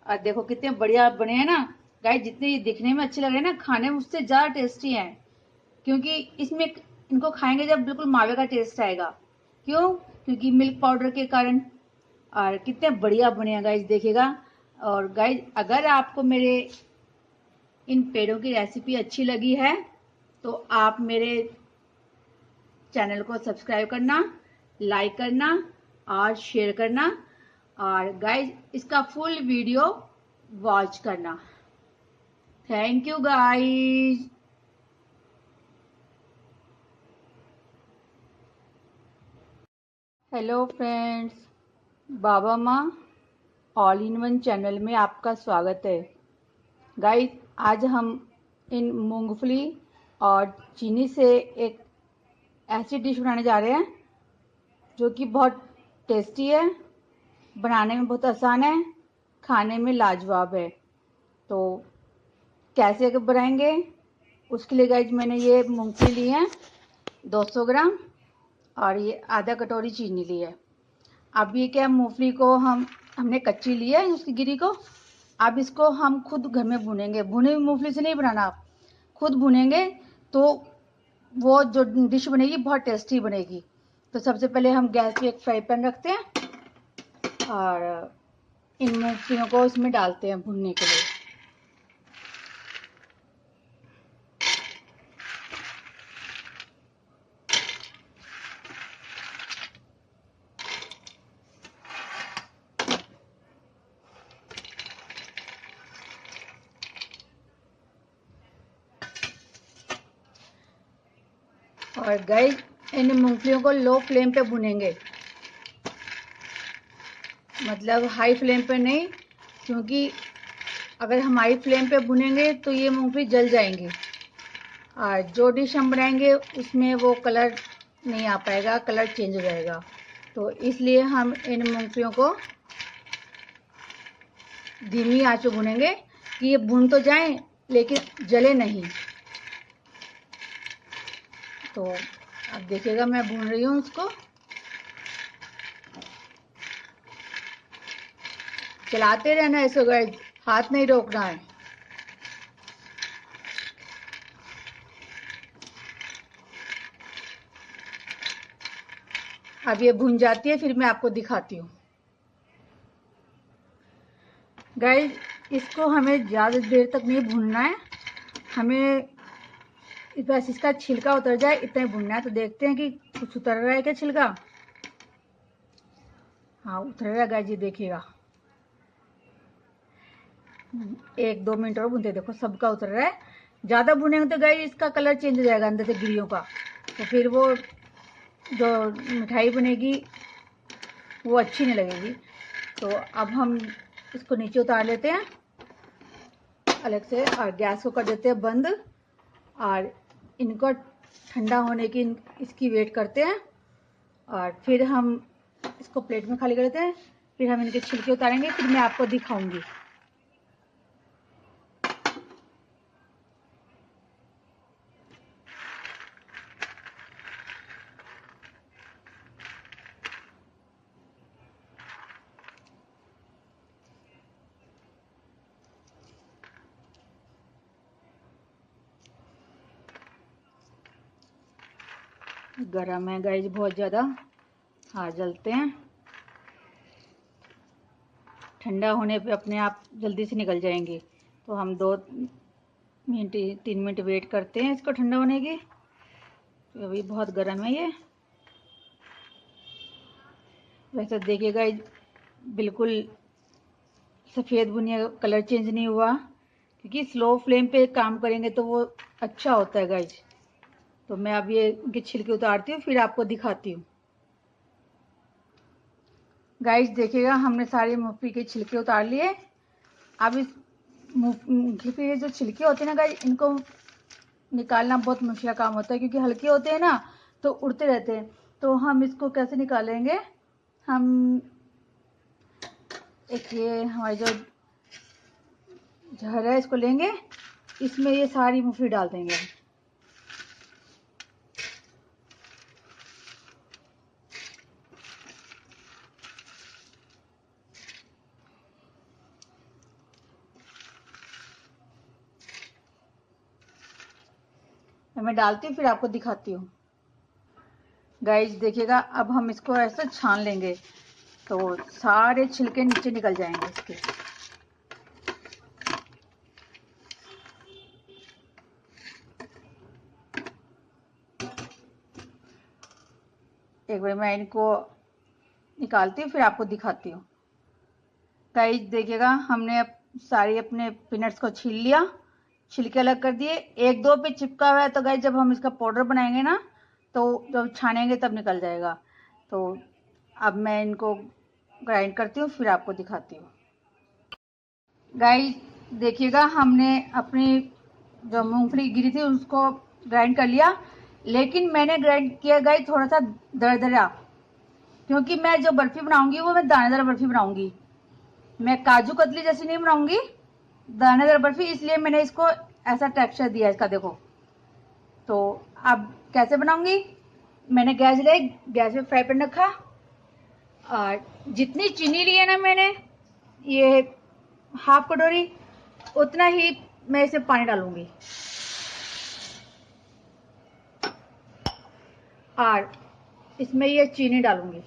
और देखो कितने बढ़िया बने हैं ना गाइस, जितने ये दिखने में अच्छे लग रहे हैं ना, खाने में उससे ज्यादा टेस्टी हैं, क्योंकि इसमें इनको खाएंगे जब बिल्कुल मावे का टेस्ट आएगा। क्यों? क्योंकि मिल्क पाउडर के कारण। और कितने बढ़िया बने हैं गाइस देखिएगा। और गाइस अगर आपको मेरे इन पेड़ों की रेसिपी अच्छी लगी है तो आप मेरे चैनल को सब्सक्राइब करना, लाइक करना और शेयर करना, और गाइस इसका फुल वीडियो वॉच करना। Thank you guys. Hello friends, Baba Maa all in one channel में आपका स्वागत है। गाइस आज हम इन मूंगफली और चीनी से एक ऐसी डिश बनाने जा रहे हैं जो कि बहुत टेस्टी है, बनाने में बहुत आसान है, खाने में लाजवाब है। तो कैसे बनाएंगे उसके लिए गाइस मैंने ये मूंगफली ली है 200 ग्राम और ये आधा कटोरी चीनी ली है। अब ये क्या मूंगफली को हमने कच्ची ली है उसकी गिरी को। अब इसको हम खुद घर में भुनेंगे, भुने हुई मूंगफली से नहीं बनाना, आप खुद भुनेंगे तो वो जो डिश बनेगी बहुत टेस्टी बनेगी। तो सबसे पहले हम गैस पे एक फ्राई पैन रखते हैं और इन मूंगफलियों को इसमें डालते हैं भुनने के लिए। और गाइस इन मूंगफलियों को लो फ्लेम पे भुनेंगे, मतलब हाई फ्लेम पे नहीं, क्योंकि अगर हम हाई फ्लेम पे भुनेंगे तो ये मूंगफली जल जाएंगी और जो डिश हम बनाएंगे उसमें वो कलर नहीं आ पाएगा, कलर चेंज हो जाएगा। तो इसलिए हम इन मूंगफलियों को धीमी आंच पे भुनेंगे कि ये भुन तो जाएं लेकिन जले नहीं। तो अब देखिएगा मैं भून रही हूँ इसको, चलाते रहना है इसको गाइस, हाथ नहीं रोकना है। अब ये भुन जाती है फिर मैं आपको दिखाती हूँ। गाइस इसको हमें ज़्यादा देर तक नहीं भूनना है, हमें बस इसका छिलका उतर जाए इतना ही भूनना है। तो देखते हैं कि कुछ उतर रहा है क्या छिलका। हाँ उतर रहा है गाइस, ये देखिएगा। 1-2 मिनट और भूनते, देखो सबका उतर रहा है। ज़्यादा भुनेंगे तो गाइस इसका कलर चेंज हो जाएगा अंदर से गिरियों का, तो फिर वो जो मिठाई बनेगी वो अच्छी नहीं लगेगी। तो अब हम इसको नीचे उतार लेते हैं अलग से और गैस को कर देते हैं बंद और इनको ठंडा होने की इसकी वेट करते हैं और फिर हम इसको प्लेट में खाली कर देते हैं। फिर हम इनके छिलके उतारेंगे, फिर मैं आपको दिखाऊंगी। गरम है गाइस बहुत ज़्यादा, हाँ जलते हैं। ठंडा होने पे अपने आप जल्दी से निकल जाएंगे। तो हम 2-3 मिनट वेट करते हैं इसको ठंडा होने की। तो अभी बहुत गर्म है ये। वैसे देखिएगा बिल्कुल सफ़ेद बुनिया, कलर चेंज नहीं हुआ, क्योंकि स्लो फ्लेम पे काम करेंगे तो वो अच्छा होता है गाइज। तो मैं अब ये इनके छिलके उतारती हूँ फिर आपको दिखाती हूँ। गाइज देखिएगा हमने सारे मूंगफली के छिलके उतार लिए। अब इस मूंगफली के जो छिलके होते हैं ना गाइज, इनको निकालना बहुत मुश्किल काम होता है, क्योंकि हल्के होते हैं ना तो उड़ते रहते हैं। तो हम इसको कैसे निकालेंगे, हम एक ये हमारी जो झर है इसको लेंगे, इसमें ये सारी मूंगफली डाल देंगे। मैं डालती हूँ फिर आपको दिखाती हूँ। गाइस देखिएगा अब हम इसको ऐसे छान लेंगे तो सारे छिलके नीचे निकल जाएंगे इसके। एक बार मैं इनको निकालती हूँ फिर आपको दिखाती हूँ। गाइस देखिएगा हमने सारी अपने पीनट्स को छील लिया, छिलके अलग कर दिए। 1-2 पे चिपका हुआ है तो गाइस जब हम इसका पाउडर बनाएंगे ना तो जब छानेंगे तब निकल जाएगा। तो अब मैं इनको ग्राइंड करती हूँ फिर आपको दिखाती हूँ। गाइस देखिएगा हमने अपनी जो मूंगफली गिरी थी उसको ग्राइंड कर लिया, लेकिन मैंने ग्राइंड किया गाइस थोड़ा सा दरदरा, क्योंकि मैं जो बर्फी बनाऊंगी वो मैं दानेदार बर्फी बनाऊंगी, मैं काजू कतली जैसी नहीं बनाऊंगी, दानेदार बर्फी, इसलिए मैंने इसको ऐसा टेक्सचर दिया इसका। देखो तो अब कैसे बनाऊंगी, मैंने गैस जलाई, गैस पे फ्राई पैन रखा, और जितनी चीनी ली है ना मैंने, ये हाफ कटोरी, उतना ही मैं इसमें पानी डालूंगी, और इसमें ये चीनी डालूंगी।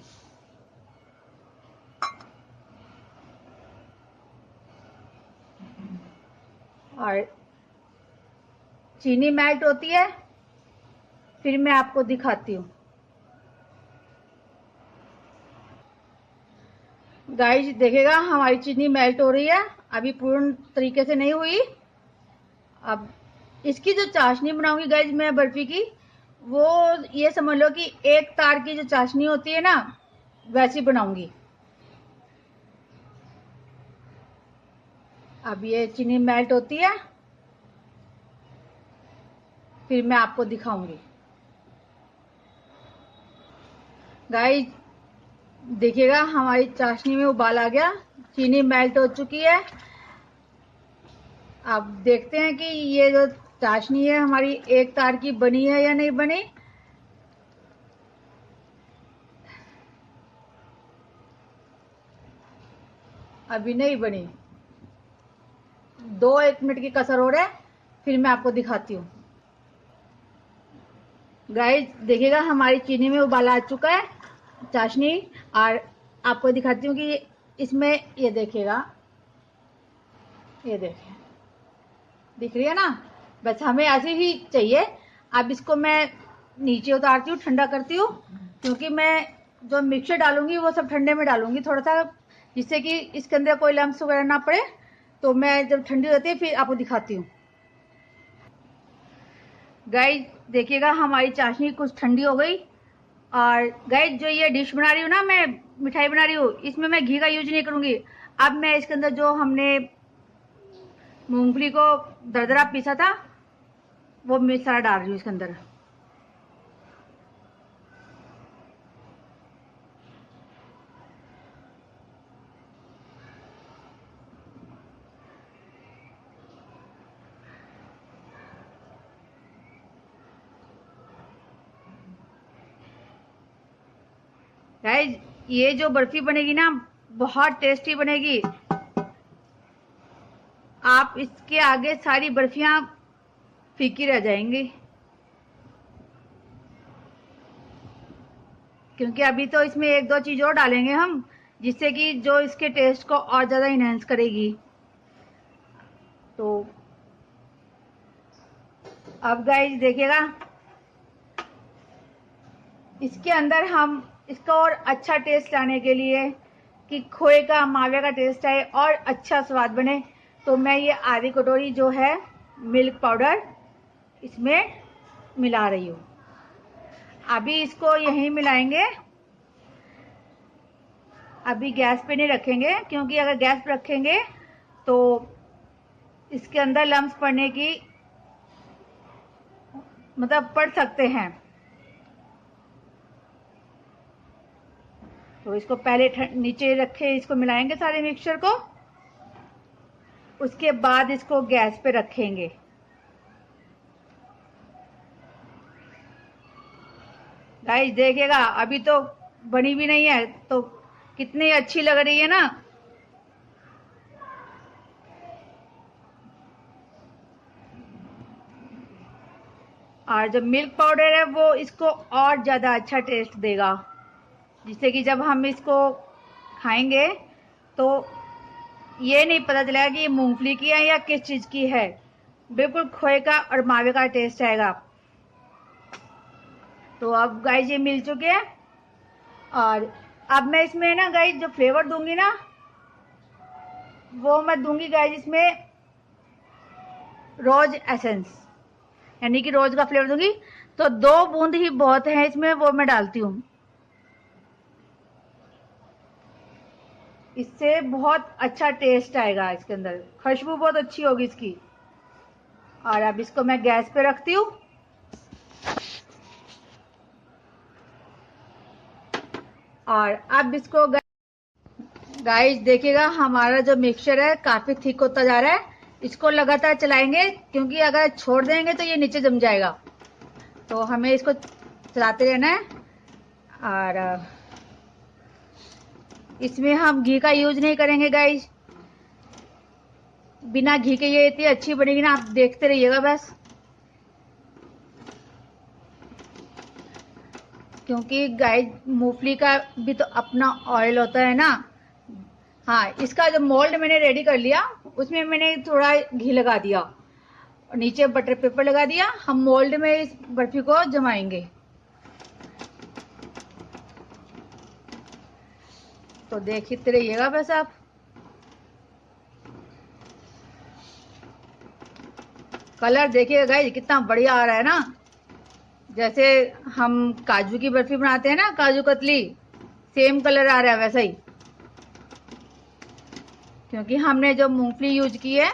और चीनी मेल्ट होती है, फिर मैं आपको दिखाती हूँ। गाइस देखिएगा हमारी चीनी मेल्ट हो रही है, अभी पूर्ण तरीके से नहीं हुई। अब इसकी जो चाशनी बनाऊंगी गाइस मैं बर्फी की, वो ये समझ लो कि एक तार की जो चाशनी होती है ना, वैसी बनाऊंगी। अब ये चीनी मेल्ट होती है, फिर मैं आपको दिखाऊंगी। गाइस देखिएगा हमारी चाशनी में उबाल आ गया, चीनी मेल्ट हो चुकी है। अब देखते हैं कि ये जो चाशनी है हमारी एक तार की बनी है या नहीं बनी। अभी नहीं बनी, 2-1 मिनट की कसर हो रहा है, फिर मैं आपको दिखाती हूँ। गाइस देखिएगा हमारी चीनी में उबाल आ चुका है चाशनी, और आपको दिखाती हूँ कि इसमें ये देखिएगा, ये देखिए दिख रही है ना, बस हमें ऐसी ही चाहिए। अब इसको मैं नीचे उतारती हूँ, ठंडा करती हूँ, क्योंकि मैं जो मिक्सचर डालूंगी वो सब ठंडे में डालूंगी थोड़ा सा, जिससे कि इसके अंदर कोई लम्स वगैरह ना पड़े। तो मैं जब ठंडी होती है फिर आपको दिखाती हूँ। गाइस देखिएगा हमारी चाशनी कुछ ठंडी हो गई, और गाइस जो ये डिश बना रही हूँ ना, मैं मिठाई बना रही हूँ, इसमें मैं घी का यूज नहीं करूंगी। अब मैं इसके अंदर जो हमने मूंगफली को दरदरा पीसा था वो मैं सारा डाल रही हूँ इसके अंदर। गाइस ये जो बर्फी बनेगी ना बहुत टेस्टी बनेगी, आप इसके आगे सारी बर्फियां फीकी रह जाएंगी, क्योंकि अभी तो इसमें 1-2 चीज और डालेंगे हम, जिससे कि जो इसके टेस्ट को और ज्यादा इनहेंस करेगी। तो अब गाइस देखिएगा इसके अंदर हम इसका और अच्छा टेस्ट लाने के लिए, कि खोए का मावे का टेस्ट आए और अच्छा स्वाद बने, तो मैं ये आधी कटोरी जो है मिल्क पाउडर इसमें मिला रही हूँ। अभी इसको यहीं मिलाएंगे, अभी गैस पे नहीं रखेंगे, क्योंकि अगर गैस पे रखेंगे तो इसके अंदर लम्स पड़ने की मतलब पड़ सकते हैं। तो इसको पहले नीचे रखे, इसको मिलाएंगे सारे मिक्सचर को, उसके बाद इसको गैस पे रखेंगे। गाइस देखिएगा अभी तो बनी भी नहीं है, तो कितनी अच्छी लग रही है ना। और जो मिल्क पाउडर है वो इसको और ज्यादा अच्छा टेस्ट देगा, जिससे कि जब हम इसको खाएंगे तो ये नहीं पता चलेगा कि ये मूंगफली की है या किस चीज की है, बिल्कुल खोए का और मावे का टेस्ट आएगा। तो अब गाइस ये मिल चुके हैं, और अब मैं इसमें ना गाइस जो फ्लेवर दूंगी ना, वो मैं दूंगी गाइस इसमें रोज एसेंस, यानी कि रोज का फ्लेवर दूंगी। तो 2 बूंद ही बहुत है इसमें, वो मैं डालती हूँ। इससे बहुत अच्छा टेस्ट आएगा, इसके अंदर खुशबू बहुत अच्छी होगी इसकी। और अब इसको मैं गैस पे रखती हूँ। और अब इसको गाइस देखिएगा, हमारा जो मिक्सचर है काफी थिक होता जा रहा है। इसको लगातार चलाएंगे, क्योंकि अगर छोड़ देंगे तो ये नीचे जम जाएगा। तो हमें इसको चलाते रहना है। और इसमें हम घी का यूज नहीं करेंगे गाइस। बिना घी के ये इतनी अच्छी बनेगी ना, आप देखते रहिएगा बस। क्योंकि गाइस मूंगफली का भी तो अपना ऑयल होता है ना। हाँ, इसका जो मोल्ड मैंने रेडी कर लिया, उसमें मैंने थोड़ा घी लगा दिया और नीचे बटर पेपर लगा दिया। हम मोल्ड में इस बर्फी को जमाएंगे। तो देखते रहिएगा बस आप। कलर देखिएगा गाइस, कितना बढ़िया आ रहा है ना। जैसे हम काजू की बर्फी बनाते हैं ना, काजू कतली, सेम कलर आ रहा है वैसा ही। क्योंकि हमने जो मूंगफली यूज की है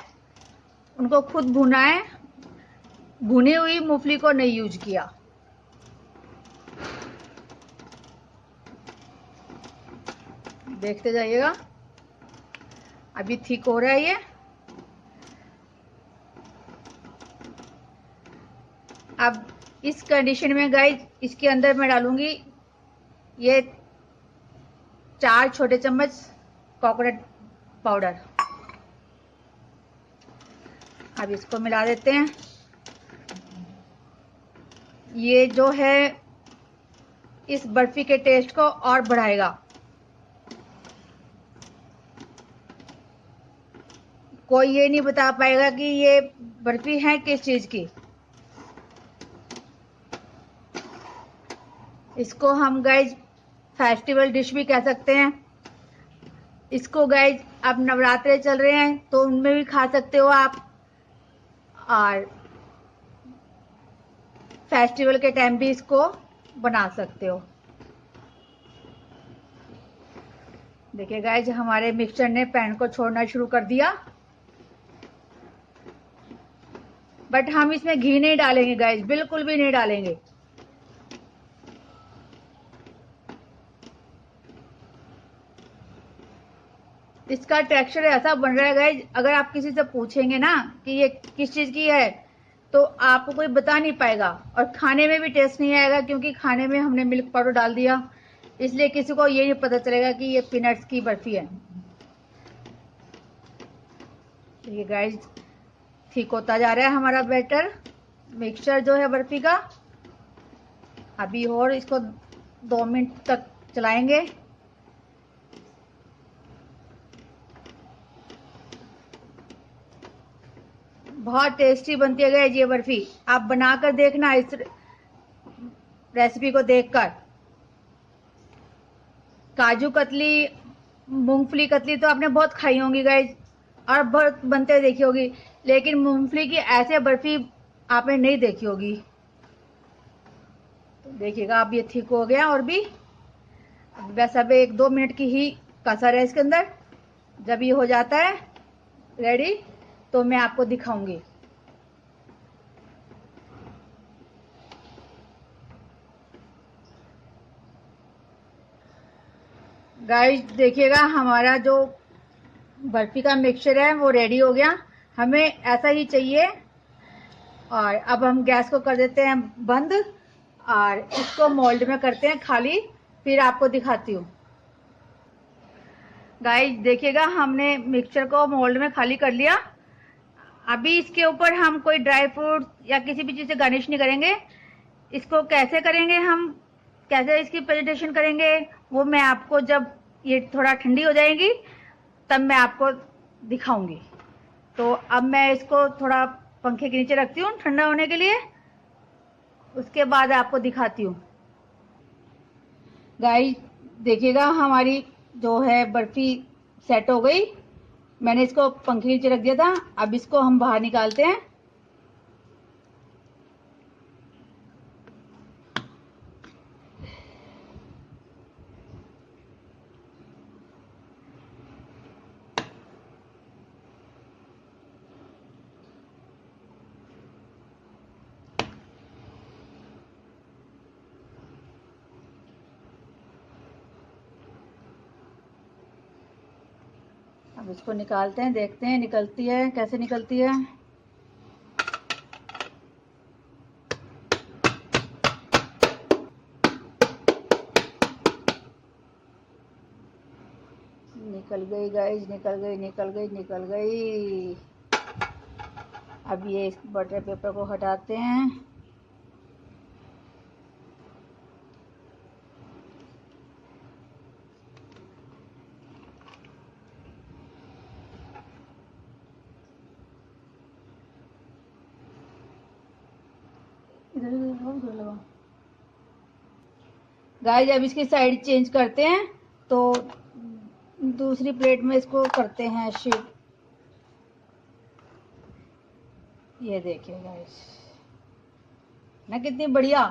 उनको खुद भुना है, भुनी हुई मूंगफली को नहीं यूज किया। देखते जाइएगा, अभी थिक हो रहा है ये। अब इस कंडीशन में गाइस, इसके अंदर मैं डालूंगी ये 4 छोटे चम्मच कोकोनट पाउडर। अब इसको मिला देते हैं। ये जो है इस बर्फी के टेस्ट को और बढ़ाएगा। कोई ये नहीं बता पाएगा कि ये बर्फी है किस चीज की। इसको हम गाइज फेस्टिवल डिश भी कह सकते हैं। इसको गाइज अब नवरात्रे चल रहे हैं तो उनमें भी खा सकते हो आप, और फेस्टिवल के टाइम भी इसको बना सकते हो। देखिए गाइज, हमारे मिक्सचर ने पैन को छोड़ना शुरू कर दिया। बट हम इसमें घी नहीं डालेंगे गाइज, बिल्कुल भी नहीं डालेंगे। इसका टेक्सचर ऐसा बन रहा है गाइज, अगर आप किसी से पूछेंगे ना कि ये किस चीज की है, तो आपको कोई बता नहीं पाएगा। और खाने में भी टेस्ट नहीं आएगा, क्योंकि खाने में हमने मिल्क पाउडर डाल दिया, इसलिए किसी को ये नहीं पता चलेगा कि ये पीनट्स की बर्फी है। ये गाइज ठीक होता जा रहा है हमारा बैटर, मिक्सचर जो है बर्फी का। अभी और इसको 2 मिनट तक चलाएंगे। बहुत टेस्टी बनती है गाइस ये बर्फी। आप बनाकर देखना इस रेसिपी को देखकर। काजू कतली, मूंगफली कतली तो आपने बहुत खाई होंगी गाइस, और बहुत बनते देखी होगी, लेकिन मूंगफली की ऐसे बर्फी आपने नहीं देखी होगी। तो देखिएगा, अब ये ठीक हो गया। और भी बस अब 1-2 मिनट की ही कसर है इसके अंदर। जब ये हो जाता है रेडी, तो मैं आपको दिखाऊंगी। गाइस देखिएगा, हमारा जो बर्फी का मिक्सचर है वो रेडी हो गया। हमें ऐसा ही चाहिए। और अब हम गैस को कर देते हैं बंद, और इसको मोल्ड में करते हैं खाली, फिर आपको दिखाती हूँ। गाइस देखिएगा, हमने मिक्सचर को मोल्ड में खाली कर लिया। अभी इसके ऊपर हम कोई ड्राई फ्रूट या किसी भी चीज से गार्निश नहीं करेंगे। इसको कैसे करेंगे, हम कैसे इसकी प्रेजेंटेशन करेंगे, वो मैं आपको जब ये थोड़ा ठंडी हो जाएगी तब मैं आपको दिखाऊंगी। तो अब मैं इसको थोड़ा पंखे के नीचे रखती हूँ ठंडा होने के लिए, उसके बाद आपको दिखाती हूँ। गाइस देखिएगा, हमारी जो है बर्फी सेट हो गई। मैंने इसको पंखे के नीचे रख दिया था। अब इसको हम बाहर निकालते हैं। अब इसको निकालते हैं, देखते हैं निकलती है कैसे निकलती है। निकल गई गाइस, निकल गई निकल गई निकल गई। अब ये इस बटर पेपर को हटाते हैं। इधर उधर लगा गाइस। अब इसकी साइड चेंज करते हैं, तो दूसरी प्लेट में इसको करते हैं शिफ्ट। ये देखिए गाइस ना कितनी बढ़िया।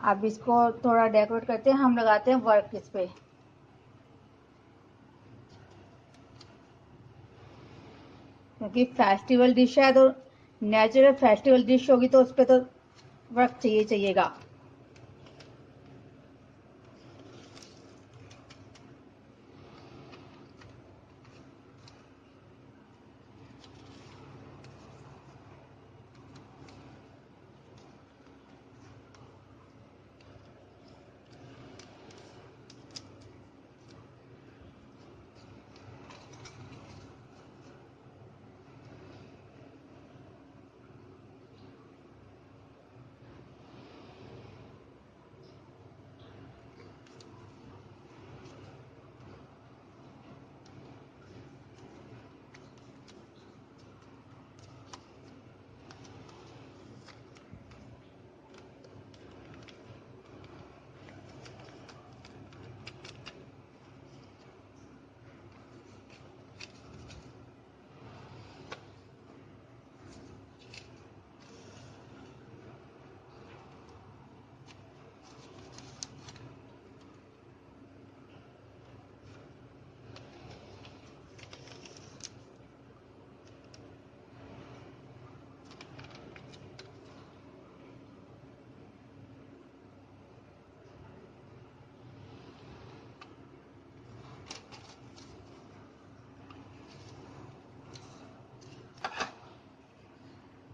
अब इसको थोड़ा डेकोरेट करते हैं, हम लगाते हैं वर्क इस पे। क्योंकि फेस्टिवल डिश है तो नेचुरल फेस्टिवल डिश होगी तो उस पे तो वर्क चाहिए चाहिएगा।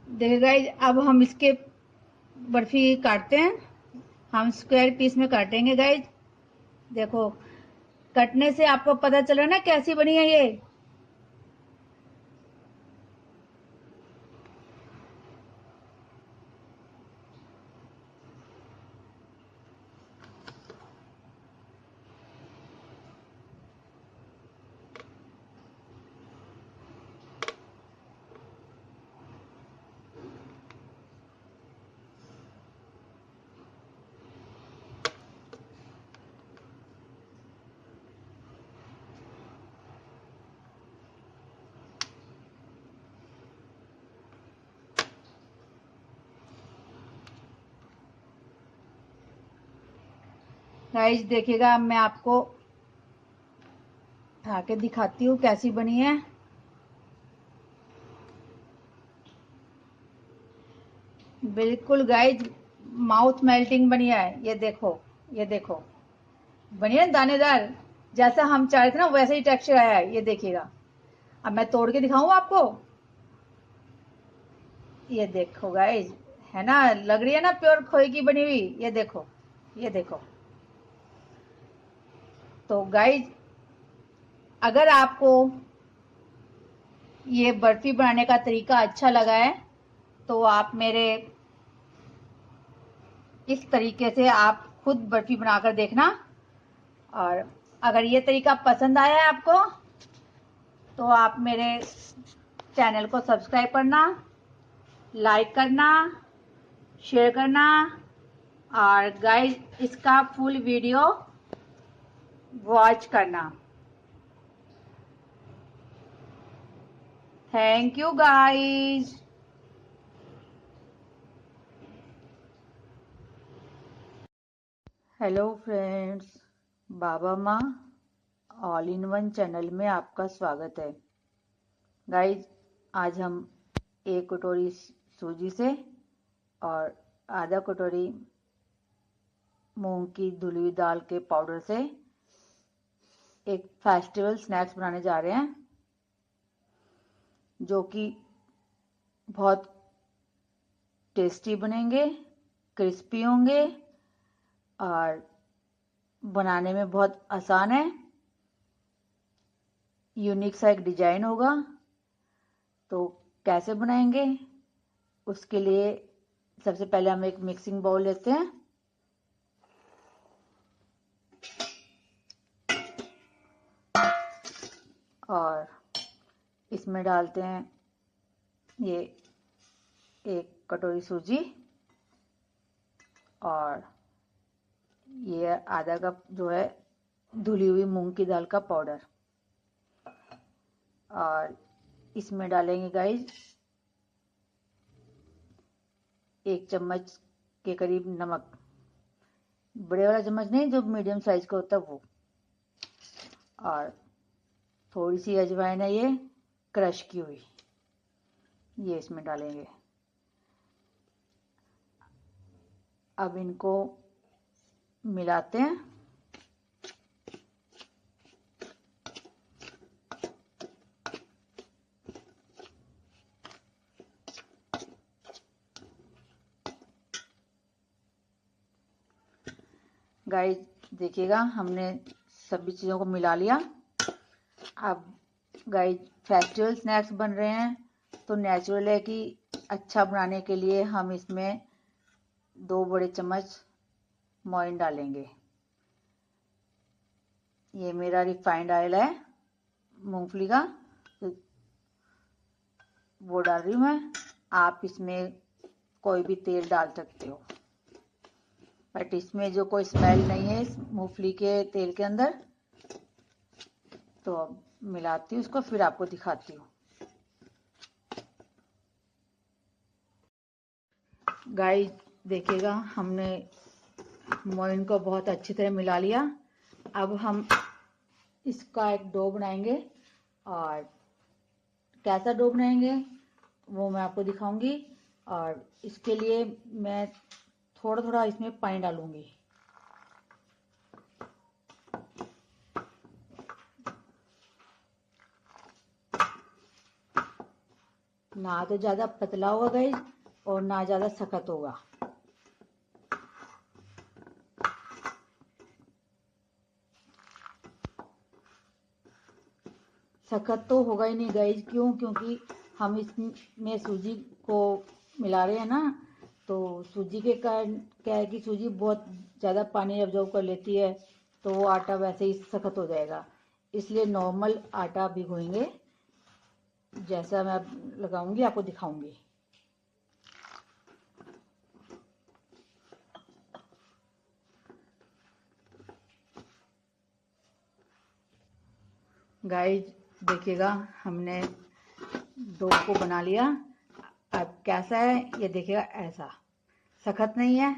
देखिए गाइस, अब हम इसके बर्फी काटते हैं। हम स्क्वायर पीस में काटेंगे गाइस। देखो कटने से आपको पता चल रहा है ना कैसी बनी है ये। गाइस देखिएगा, मैं आपको उठा के दिखाती हूँ कैसी बनी है। बिल्कुल गाइस माउथ मेल्टिंग बनी है। ये देखो, ये देखो बनी है दानेदार। जैसा हम चाह रहे थे ना वैसे ही टेक्सचर आया है। ये देखिएगा, अब मैं तोड़ के दिखाऊं आपको। ये देखो गाइस, है ना, लग रही है ना प्योर खोए की बनी हुई। ये देखो, ये देखो। तो गाइस अगर आपको ये बर्फी बनाने का तरीका अच्छा लगा है तो आप मेरे इस तरीके से आप खुद बर्फी बनाकर देखना। और अगर ये तरीका पसंद आया है आपको तो आप मेरे चैनल को सब्सक्राइब करना, लाइक करना, शेयर करना और गाइस इसका फुल वीडियो वॉच करना। Thank you guys. Hello friends, Baba Maa all in one channel में आपका स्वागत है। गाइस आज हम एक कटोरी सूजी से और आधा कटोरी मूंग की धुली हुई दाल के पाउडर से एक फेस्टिवल स्नैक्स बनाने जा रहे हैं जो कि बहुत टेस्टी बनेंगे, क्रिस्पी होंगे और बनाने में बहुत आसान है। यूनिक सा एक डिजाइन होगा। तो कैसे बनाएंगे उसके लिए सबसे पहले हम एक मिक्सिंग बाउल लेते हैं और इसमें डालते हैं ये एक कटोरी सूजी और ये आधा कप जो है धुली हुई मूंग की दाल का पाउडर और इसमें डालेंगे गाइस 1 चम्मच के करीब नमक। बड़े वाला चम्मच नहीं, जो मीडियम साइज का होता है वो। और थोड़ी सी अजवाइन है ये क्रश की हुई, ये इसमें डालेंगे। अब इनको मिलाते हैं। गाइस देखिएगा हमने सभी चीज़ों को मिला लिया। अब गाइस फेस्टिवल स्नैक्स बन रहे हैं तो नेचुरल है कि अच्छा बनाने के लिए हम इसमें 2 बड़े चम्मच मोइन डालेंगे। ये मेरा रिफाइंड ऑयल है मूंगफली का, तो वो डाल रही हूँ मैं। आप इसमें कोई भी तेल डाल सकते हो, बट इसमें जो कोई स्मेल नहीं है इस मूंगफली के तेल के अंदर। तो अब मिलाती हूँ इसको, फिर आपको दिखाती हूँ। गाइस देखिएगा हमने मोइन को बहुत अच्छी तरह मिला लिया। अब हम इसका एक डो बनाएंगे और कैसा डो बनाएंगे वो मैं आपको दिखाऊंगी। और इसके लिए मैं थोड़ा थोड़ा इसमें पानी डालूंगी। ना तो ज़्यादा पतला होगा गाइस और ना ज़्यादा सख्त होगा। सख्त तो होगा ही नहीं गाइस, क्योंकि हम इसमें सूजी को मिला रहे हैं ना। तो सूजी के कारण क्या है कि सूजी बहुत ज़्यादा पानी अब्जॉर्ब कर लेती है, तो वो आटा वैसे ही सख्त हो जाएगा। इसलिए नॉर्मल आटा भिगोएंगे, जैसा मैं लगाऊंगी आपको दिखाऊंगी। गाइस देखिएगा हमने डो को बना लिया। अब कैसा है ये देखिएगा, ऐसा सख्त नहीं है।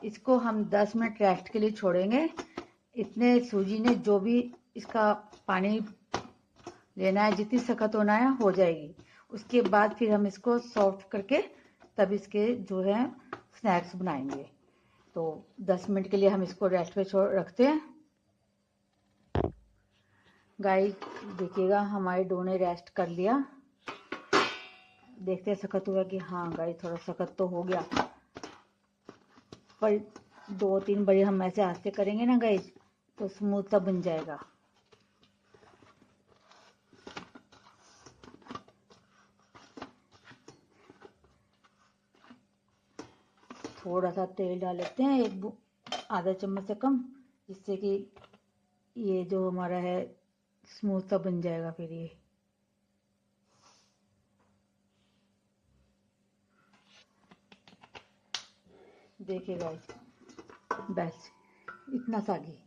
इसको हम 10 मिनट रेस्ट के लिए छोड़ेंगे। इतने सूजी ने जो भी इसका पानी लेना है, जितनी सख्त होना है हो जाएगी। उसके बाद फिर हम इसको सॉफ्ट करके तब इसके जो है स्नैक्स बनाएंगे। तो 10 मिनट के लिए हम इसको रेस्ट पे छोड़ रखते हैं। गाइस देखिएगा हमारे डो ने रेस्ट कर लिया। देखते हैं सख्त हुआ कि हाँ गाइस थोड़ा सख्त तो हो गया, पर 2-3 बार हम ऐसे आस्ते करेंगे ना गाइस तो स्मूथ सा बन जाएगा। थोड़ा सा तेल डाल लेते हैं, आधा चम्मच से कम, जिससे कि ये जो हमारा है स्मूथ सा बन जाएगा। फिर ये देखिए गाइस, बस इतना सा घी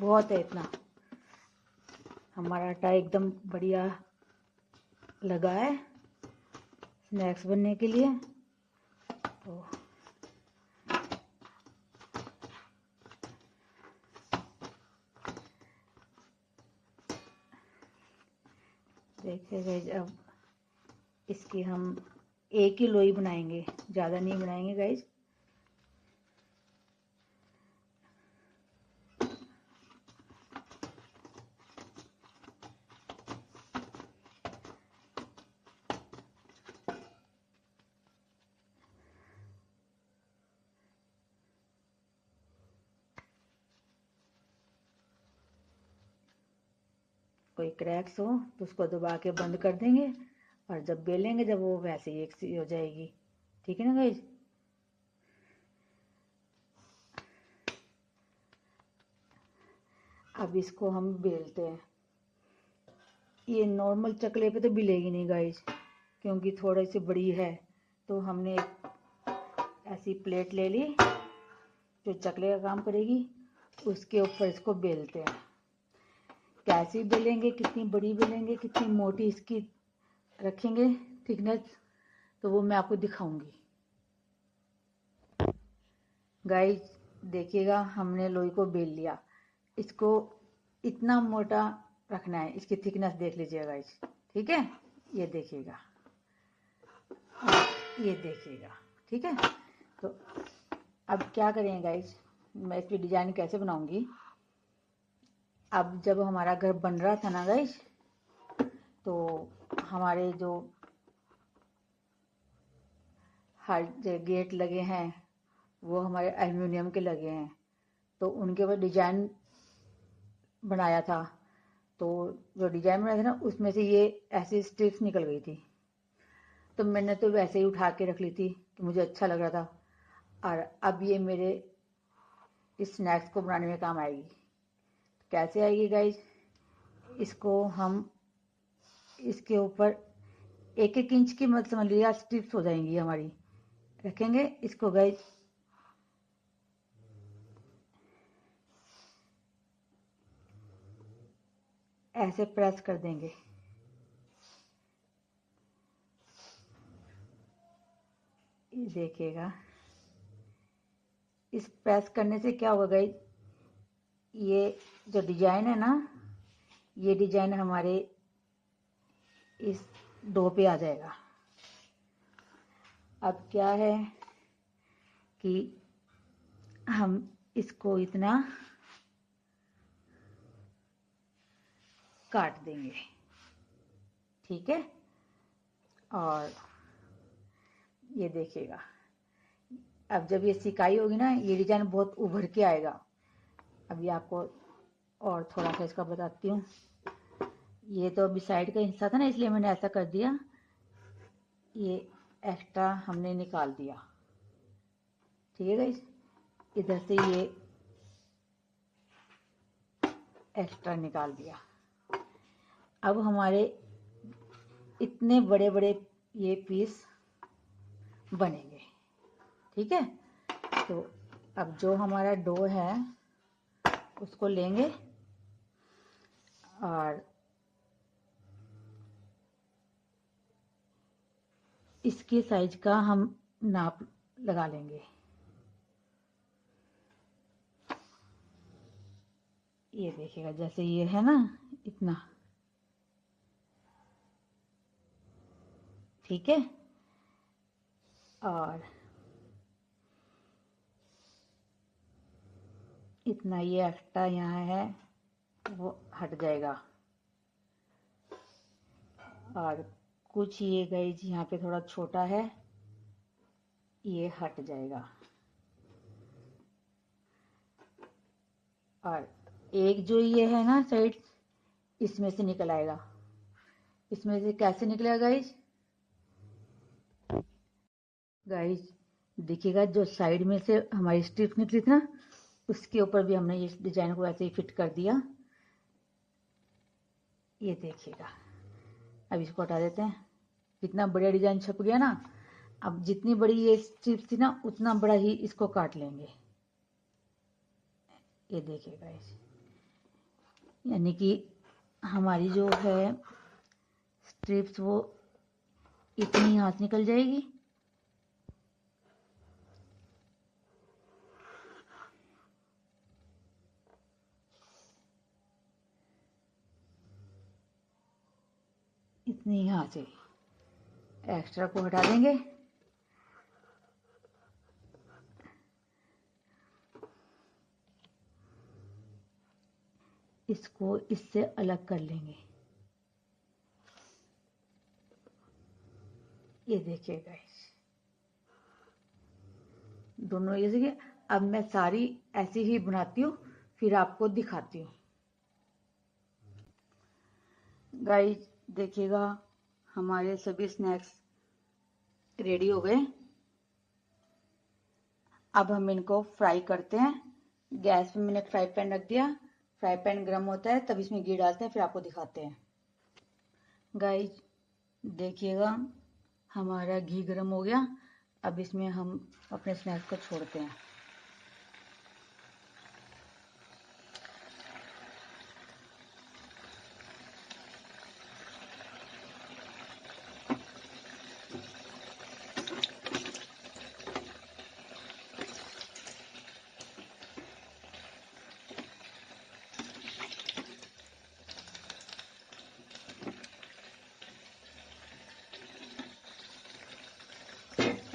बहुत है। इतना हमारा आटा एकदम बढ़िया लगा है स्नैक्स बनने के लिए। तो देखिए गाइस, अब इसकी हम एक ही लोई बनाएंगे, ज़्यादा नहीं बनाएंगे गाइस। कोई क्रैक्स हो तो उसको दबा के बंद कर देंगे, और जब बेलेंगे जब वो वैसे ही एक सी हो जाएगी। ठीक है ना गाइज। अब इसको हम बेलते हैं। ये नॉर्मल चकले पे तो बिलेगी नहीं गाइज, क्योंकि थोड़ी सी बड़ी है। तो हमने एक ऐसी प्लेट ले ली जो चकले का काम करेगी, उसके ऊपर इसको बेलते हैं। कैसी बेलेंगे, कितनी बड़ी बेलेंगे, कितनी मोटी इसकी रखेंगे थिकनेस, तो वो मैं आपको दिखाऊंगी। गाइस देखिएगा, हमने लोई को बेल लिया। इसको इतना मोटा रखना है, इसकी थिकनेस देख लीजिएगा गाइस। ठीक है, ये देखिएगा, ये देखिएगा। ठीक है, तो अब क्या करेंगे गाइस, मैं इसकी डिजाइन कैसे बनाऊंगी। अब जब हमारा घर बन रहा था ना गाइस, तो हमारे जो हर गेट लगे हैं वो हमारे एल्युमिनियम के लगे हैं, तो उनके ऊपर डिजाइन बनाया था। तो जो डिजाइन बनाया था ना, उसमें से ये ऐसी स्ट्रिप्स निकल गई थी। तो मैंने तो वैसे ही उठा के रख ली थी कि मुझे अच्छा लग रहा था। और अब ये मेरे इस स्नैक्स को बनाने में काम आएगी। कैसे आएगी गाइज, इसको हम इसके ऊपर 1-1 इंच की मत समझ लीजिए, स्ट्रिप्स हो जाएंगी हमारी। रखेंगे इसको गाइज, ऐसे प्रेस कर देंगे। ये देखिएगा, इस प्रेस करने से क्या होगा गाइज, ये जो डिजाइन है ना, ये डिजाइन हमारे इस डो पे आ जाएगा। अब क्या है कि हम इसको इतना काट देंगे। ठीक है, और ये देखिएगा, अब जब ये सिकाई होगी ना, ये डिजाइन बहुत उभर के आएगा। अभी आपको और थोड़ा सा इसका बताती हूँ। ये तो अभी साइड का हिस्सा था ना, इसलिए मैंने ऐसा कर दिया, ये एक्स्ट्रा हमने निकाल दिया। ठीक है गाइस, इधर से ये एक्स्ट्रा निकाल दिया। अब हमारे इतने बड़े बड़े ये पीस बनेंगे। ठीक है, तो अब जो हमारा डो है उसको लेंगे और इसके साइज का हम नाप लगा लेंगे। ये देखिएगा, जैसे ये है ना इतना। ठीक है, और इतना ये एक्स्ट्रा यहाँ है वो हट जाएगा, और कुछ ये गाइज यहाँ पे थोड़ा छोटा है, ये हट जाएगा। और एक जो ये है ना साइड, इसमें से निकल आएगा। इसमें से कैसे निकलेगा गाइज, गाइज देखिएगा, जो साइड में से हमारी स्ट्रिप निकली थी ना, उसके ऊपर भी हमने इस डिजाइन को ऐसे ही फिट कर दिया। ये देखिएगा, अब इसको हटा देते हैं। कितना बढ़िया डिजाइन छप गया ना। अब जितनी बड़ी ये स्ट्रिप थी ना, उतना बड़ा ही इसको काट लेंगे। ये देखिएगा, यानी कि हमारी जो है स्ट्रिप्स वो इतनी यहाँ से निकल जाएगी। इतनी यहाँ से एक्स्ट्रा को हटा देंगे। इसको इससे अलग कर लेंगे। ये देखिए गाइस, दोनों ये देखिए। अब मैं सारी ऐसी ही बनाती हूँ, फिर आपको दिखाती हूँ। गाइस देखिएगा हमारे सभी स्नैक्स रेडी हो गए। अब हम इनको फ्राई करते हैं। गैस पे मैंने फ्राई पैन रख दिया। फ्राई पैन गर्म होता है तब इसमें घी डालते हैं, फिर आपको दिखाते हैं। गाइस देखिएगा हमारा घी गर्म हो गया। अब इसमें हम अपने स्नैक्स को छोड़ते हैं।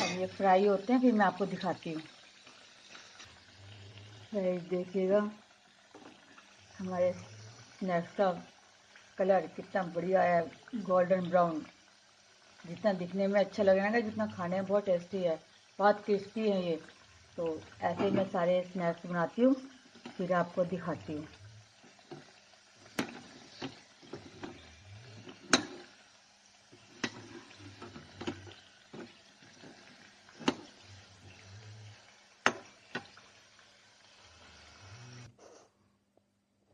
अब ये फ्राई होते हैं, फिर मैं आपको दिखाती हूँ। गाइस देखिएगा हमारे स्नैक्स का कलर कितना बढ़िया है, गोल्डन ब्राउन। जितना दिखने में अच्छा लग रहा है ना, जितना खाने में बहुत टेस्टी है, बहुत क्रिस्पी है ये। तो ऐसे ही मैं सारे स्नैक्स बनाती हूँ, फिर आपको दिखाती हूँ।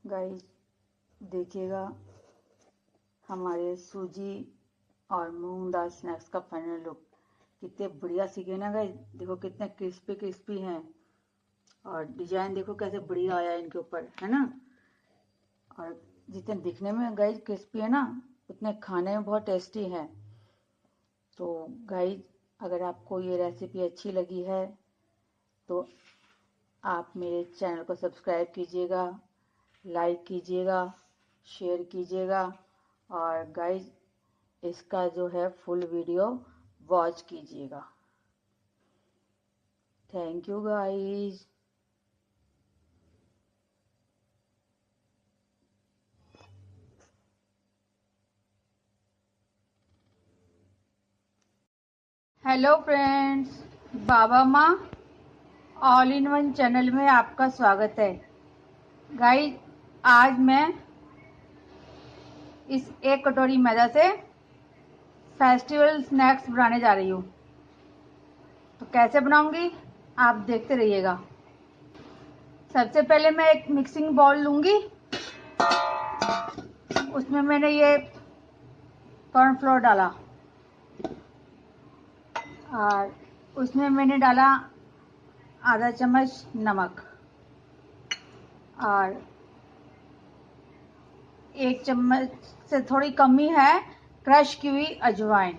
गाइस देखिएगा हमारे सूजी और मूंग दाल स्नैक्स का फाइनल लुक कितने बढ़िया सीखे ना गाइस। देखो कितने क्रिस्पी क्रिस्पी हैं, और डिजाइन देखो कैसे बढ़िया आया है इनके ऊपर, है ना। और जितने दिखने में गाइस क्रिस्पी है ना, उतने खाने में बहुत टेस्टी है। तो गाइस अगर आपको ये रेसिपी अच्छी लगी है तो आप मेरे चैनल को सब्सक्राइब कीजिएगा, लाइक कीजिएगा, शेयर कीजिएगा, और गाइस इसका जो है फुल वीडियो वॉच कीजिएगा। Thank you guys. Hello friends, Baba Maa all in one channel में आपका स्वागत है। गाइस आज मैं इस एक कटोरी मैदा से फेस्टिवल स्नैक्स बनाने जा रही हूँ। तो कैसे बनाऊंगी आप देखते रहिएगा। सबसे पहले मैं एक मिक्सिंग बाउल लूंगी, उसमें मैंने ये कॉर्नफ्लोर डाला, और उसमें मैंने डाला आधा चम्मच नमक, और 1 चम्मच से थोड़ी कम ही है क्रश की हुई अजवाइन।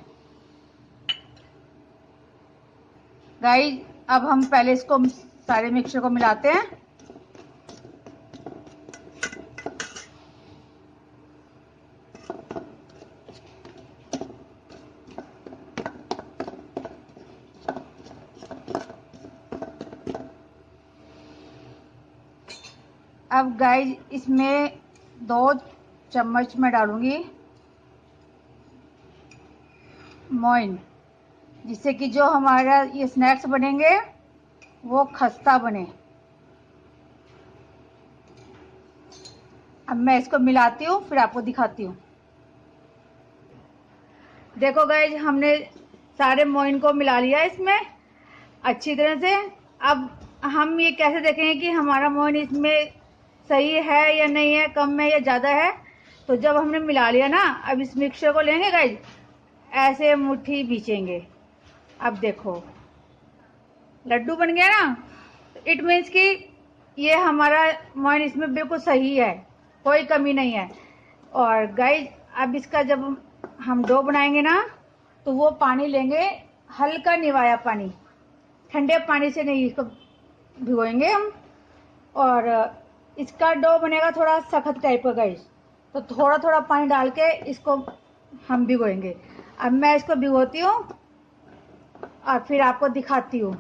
गाइस अब हम पहले इसको सारे मिक्सचर को मिलाते हैं। अब गाइस इसमें 2 चम्मच मैं डालूंगी मोइन, जिससे कि जो हमारा ये स्नैक्स बनेंगे वो खस्ता बने। अब मैं इसको मिलाती हूँ, फिर आपको दिखाती हूँ। देखो गाइस हमने सारे मोइन को मिला लिया इसमें अच्छी तरह से। अब हम ये कैसे देखेंगे कि हमारा मोइन इसमें सही है या नहीं है, कम है या ज़्यादा है। तो जब हमने मिला लिया ना, अब इस मिक्सचर को लेंगे गाइस, ऐसे मुट्ठी बीचेंगे। अब देखो लड्डू बन गया ना, इट मीन्स कि ये हमारा मोइन इसमें बिल्कुल सही है, कोई कमी नहीं है। और गाइस अब इसका जब हम डो बनाएंगे ना, तो वो पानी लेंगे हल्का निवाया पानी, ठंडे पानी से नहीं इसको भिगोएंगे हम। और इसका डो बनेगा थोड़ा सख्त टाइप का गाइस, तो थोड़ा थोड़ा पानी डाल के इसको हम भिगोएंगे। अब मैं इसको भिगोती हूँ और फिर आपको दिखाती हूँ।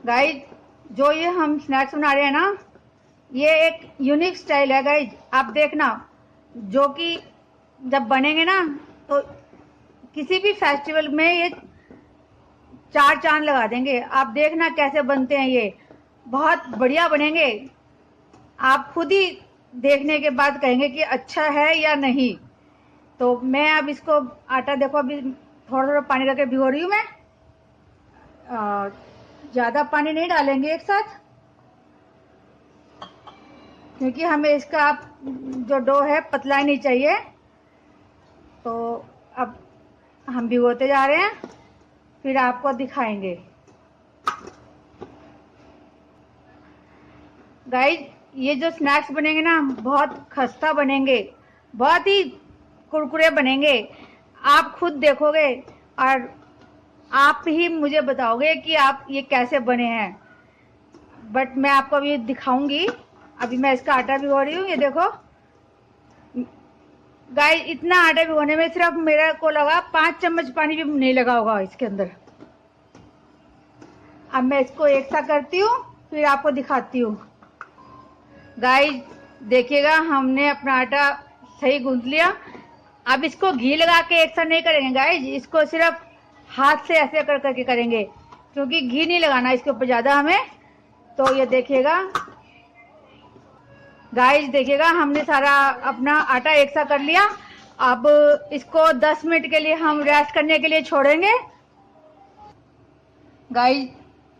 गाइस जो ये हम स्नैक्स बना रहे हैं ना, ये एक यूनिक स्टाइल है गाइस। आप देखना, जो कि जब बनेंगे ना तो किसी भी फेस्टिवल में ये 4 चांद लगा देंगे। आप देखना कैसे बनते हैं, ये बहुत बढ़िया बनेंगे। आप खुद ही देखने के बाद कहेंगे कि अच्छा है या नहीं। तो मैं अब इसको आटा देखो अभी थोड़ा थोड़ा पानी रख के भिगो रही हूँ मैं। ज़्यादा पानी नहीं डालेंगे एक साथ, क्योंकि हमें इसका जो डो है पतला ही नहीं चाहिए। तो अब हम भिगोते जा रहे हैं, फिर आपको दिखाएंगे। गाइस, ये जो स्नैक्स बनेंगे ना बहुत खस्ता बनेंगे, बहुत ही कुरकुरे बनेंगे। आप खुद देखोगे और आप ही मुझे बताओगे कि आप ये कैसे बने हैं। बट मैं आपको अभी दिखाऊंगी। अभी मैं इसका आटा भिगो रही हूँ, ये देखो। गाइस, इतना आटा भिगोने में सिर्फ मेरे को लगा 5 चम्मच पानी भी नहीं लगा होगा इसके अंदर। अब मैं इसको एक सा करती हूँ, फिर आपको दिखाती हूँ। गाइस देखिएगा, हमने अपना आटा सही गूंथ लिया। अब इसको घी लगा के एक साथ नहीं करेंगे गाइस, इसको सिर्फ हाथ से ऐसे कर करके करेंगे, क्योंकि घी नहीं लगाना इसके ऊपर ज़्यादा हमें। तो ये देखिएगा गाइस, देखिएगा हमने सारा अपना आटा एक सा कर लिया। अब इसको 10 मिनट के लिए हम रेस्ट करने के लिए छोड़ेंगे। गाइस,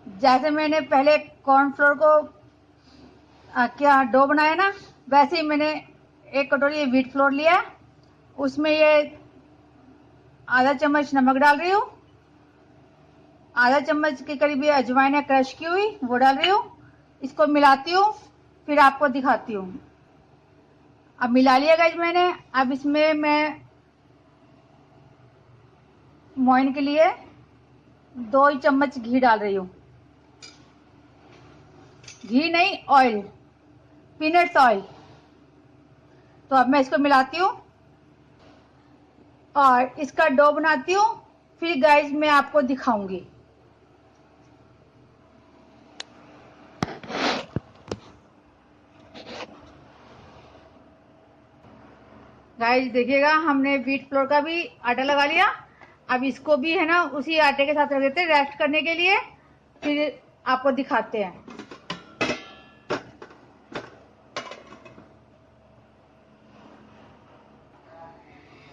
जैसे मैंने पहले कॉर्नफ्लोर को क्या डो बनाया ना, वैसे ही मैंने एक कटोरी व्हीट फ्लोर लिया। उसमें ये आधा चम्मच नमक डाल रही हूँ, आधा चम्मच के करीब ये अजवाइन है क्रश की हुई, वो डाल रही हूँ। इसको मिलाती हूँ, फिर आपको दिखाती हूँ। अब मिला लिया गाइस मैंने। अब इसमें मैं मोइन के लिए 2 चम्मच घी डाल रही हूँ। घी नहीं, ऑयल, पीनट्स ऑयल। तो अब मैं इसको मिलाती हूँ और इसका डो बनाती हूँ, फिर गाइस मैं आपको दिखाऊंगी। गाइस देखिएगा, हमने व्हीट फ्लोर का भी आटा लगा लिया। अब इसको भी है ना उसी आटे के साथ रख देते हैं रेस्ट करने के लिए, फिर आपको दिखाते हैं।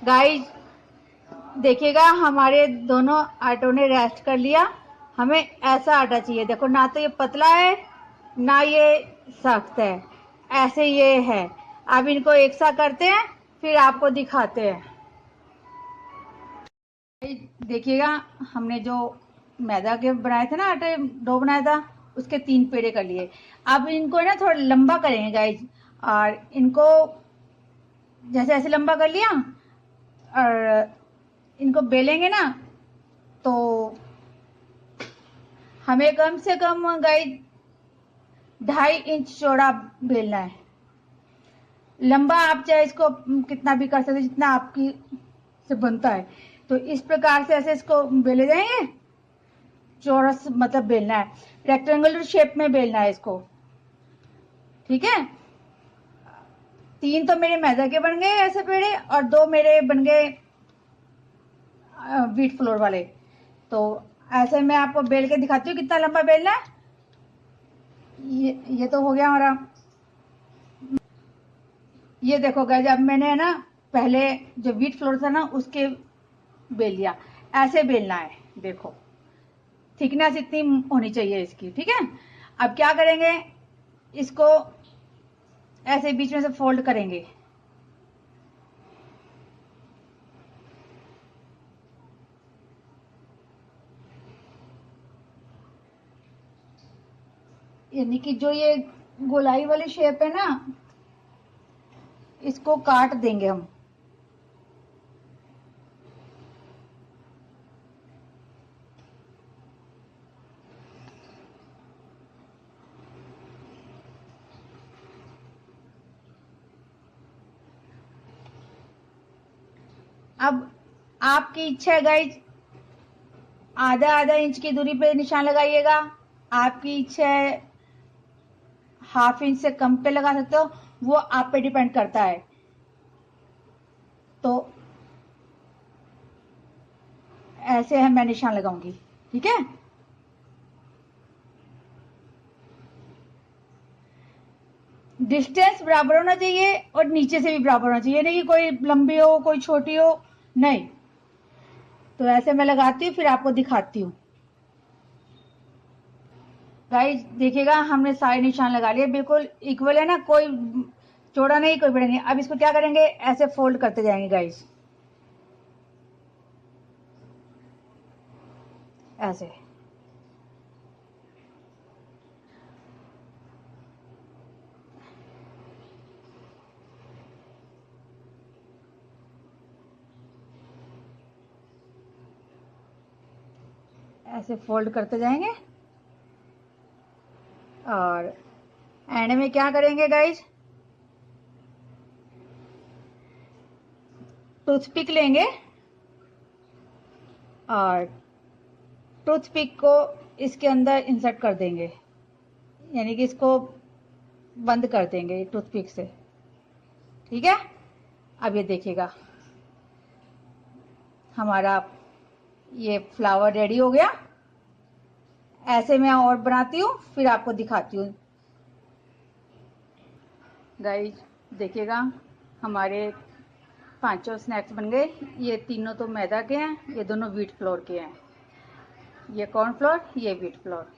गाइस देखिएगा, हमारे दोनों आटों ने रेस्ट कर लिया। हमें ऐसा आटा चाहिए, देखो ना तो ये पतला है ना ये सख्त है, ऐसे ये है। अब इनको एक साथ करते हैं, फिर आपको दिखाते हैं। देखिएगा, हमने जो मैदा के बनाए थे ना आटे डो बनाया था, उसके 3 पेड़े कर लिए। अब इनको ना थोड़ा लंबा करेंगे गाइज, और इनको जैसे ऐसे लंबा कर लिया और इनको बेलेंगे ना, तो हमें कम से कम गाइज 2.5 इंच चौड़ा बेलना है। लंबा आप चाहे इसको कितना भी कर सकते, जितना आपकी से बनता है। तो इस प्रकार से ऐसे इसको बेले जाएंगे। चौरस मतलब बेलना है, रेक्टेंगुलर शेप में बेलना है इसको, ठीक है। 3 तो मेरे मैदा के बन गए ऐसे पेड़े, और 2 मेरे बन गए व्हीट फ्लोर वाले। तो ऐसे मैं आपको बेल के दिखाती हूँ कितना लंबा बेलना है। ये तो हो गया हमारा। ये देखो गाइस, अब मैंने ना पहले जो व्हीट फ्लोर था ना उसके बेल लिया। ऐसे बेलना है, देखो थिकनेस इतनी होनी चाहिए इसकी, ठीक है। अब क्या करेंगे, इसको ऐसे बीच में से फोल्ड करेंगे। यानी कि जो ये गोलाई वाली शेप है ना, इसको काट देंगे हम। अब आपकी इच्छा है गाइज, आधा आधा इंच की दूरी पे निशान लगाइएगा। आपकी इच्छा है 1/2 इंच से कम पे लगा सकते हो, वो आप पे डिपेंड करता है। तो ऐसे है मैं निशान लगाऊंगी, ठीक है। डिस्टेंस बराबर होना चाहिए और नीचे से भी बराबर होना चाहिए, नहीं कि कोई लंबी हो कोई छोटी हो, नहीं। तो ऐसे मैं लगाती हूँ, फिर आपको दिखाती हूँ। गाइस देखिएगा, हमने सारे निशान लगा लिए, बिल्कुल इक्वल है ना, कोई चौड़ा नहीं कोई बड़ा नहीं। अब इसको क्या करेंगे, ऐसे फोल्ड करते जाएंगे गाइस, ऐसे। ऐसे फोल्ड करते जाएंगे और एंड में क्या करेंगे गाइस, टूथपिक लेंगे और टूथपिक को इसके अंदर इंसर्ट कर देंगे, यानी कि इसको बंद कर देंगे टूथपिक से, ठीक है। अब ये देखिएगा, हमारा ये फ्लावर रेडी हो गया। ऐसे मैं और बनाती हूँ, फिर आपको दिखाती हूँ। गाइस देखिएगा, हमारे पांचों स्नैक्स बन गए। ये तीनों तो मैदा के हैं, ये दोनों व्हीट फ्लोर के हैं, ये कॉर्नफ्लोर, ये व्हीट फ्लोर।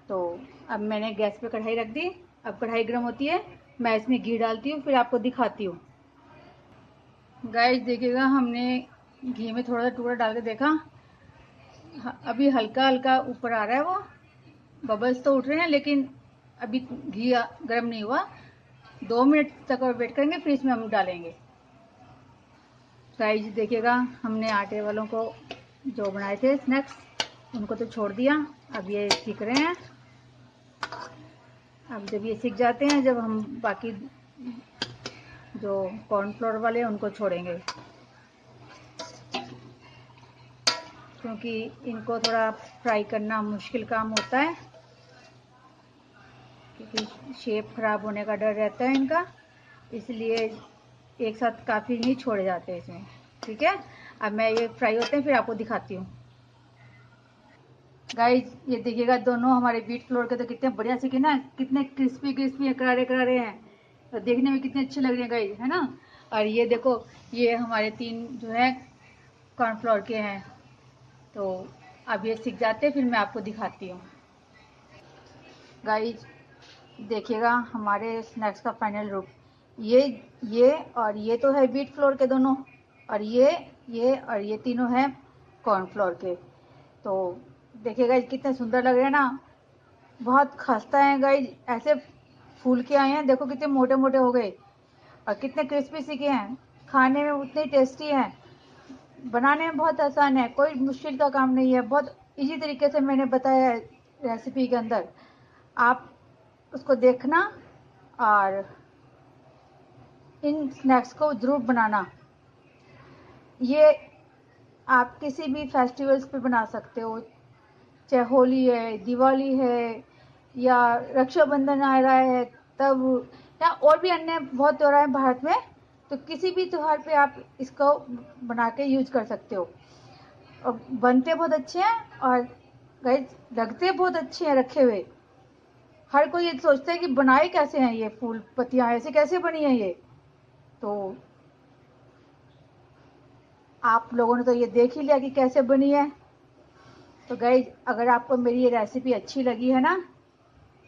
तो अब मैंने गैस पे कढ़ाई रख दी। अब कढ़ाई गर्म होती है, मैं इसमें घी डालती हूँ, फिर आपको दिखाती हूँ। गाइस देखिएगा, हमने घी में थोड़ा सा टुकड़ा डाल के देखा, अभी हल्का हल्का ऊपर आ रहा है, वो बबल्स तो उठ रहे हैं, लेकिन अभी घी गर्म नहीं हुआ। 2 मिनट तक और वेट करेंगे, फिर इसमें हम डालेंगे। गाइस देखिएगा, हमने आटे वालों को जो बनाए थे स्नैक्स, उनको तो छोड़ दिया, अब ये सीख रहे हैं। अब जब ये सीख जाते हैं, जब हम बाकी जो कॉर्नफ्लोर वाले हैं उनको छोड़ेंगे, क्योंकि इनको थोड़ा फ्राई करना मुश्किल काम होता है, क्योंकि शेप खराब होने का डर रहता है इनका, इसलिए एक साथ काफ़ी नहीं छोड़े जाते इसमें, ठीक है। अब मैं ये फ्राई होते हैं, फिर आपको दिखाती हूँ। गाइस ये देखिएगा, दोनों हमारे व्हीट फ्लोर के तो कितने बढ़िया सीखे ना, कितने क्रिस्पी क्रिस्पी करारे करारे हैं, तो देखने में कितने अच्छे लग रहे हैं गाइस, है ना। और ये देखो, ये हमारे 3 जो है कॉर्नफ्लोर के हैं। तो अब ये सीख जाते हैं, फिर मैं आपको दिखाती हूँ। गाइस देखिएगा, हमारे स्नैक्स का फाइनल लुक, ये और ये तो है व्हीट फ्लोर के दोनों, और ये और ये तीनों हैं कॉर्नफ्लोर के। तो देखिएगा कितने सुंदर लग रहे हैं ना, बहुत खस्ता है गाइस, ऐसे फूल के आए हैं, देखो कितने मोटे मोटे हो गए और कितने क्रिस्पी सीखे हैं, खाने में उतने टेस्टी हैं, बनाने में बहुत आसान है, कोई मुश्किल का काम नहीं है, बहुत इजी तरीके से मैंने बताया है रेसिपी के अंदर। आप उसको देखना और इन स्नैक्स को ज़रूर बनाना। ये आप किसी भी फेस्टिवल्स पे बना सकते हो, चाहे होली है, दिवाली है, या रक्षाबंधन आ रहा है तब, या और भी अन्य बहुत त्योहार हैं भारत में, तो किसी भी त्योहार पे आप इसको बना के यूज कर सकते हो। और बनते बहुत अच्छे हैं और गाइस लगते बहुत अच्छे हैं रखे हुए। हर कोई ये सोचता है कि बनाए कैसे हैं, ये फूल पत्तियां ऐसे कैसे बनी है ये। तो आप लोगों ने तो ये देख ही लिया कि कैसे बनी है। तो गाइस अगर आपको मेरी ये रेसिपी अच्छी लगी है ना,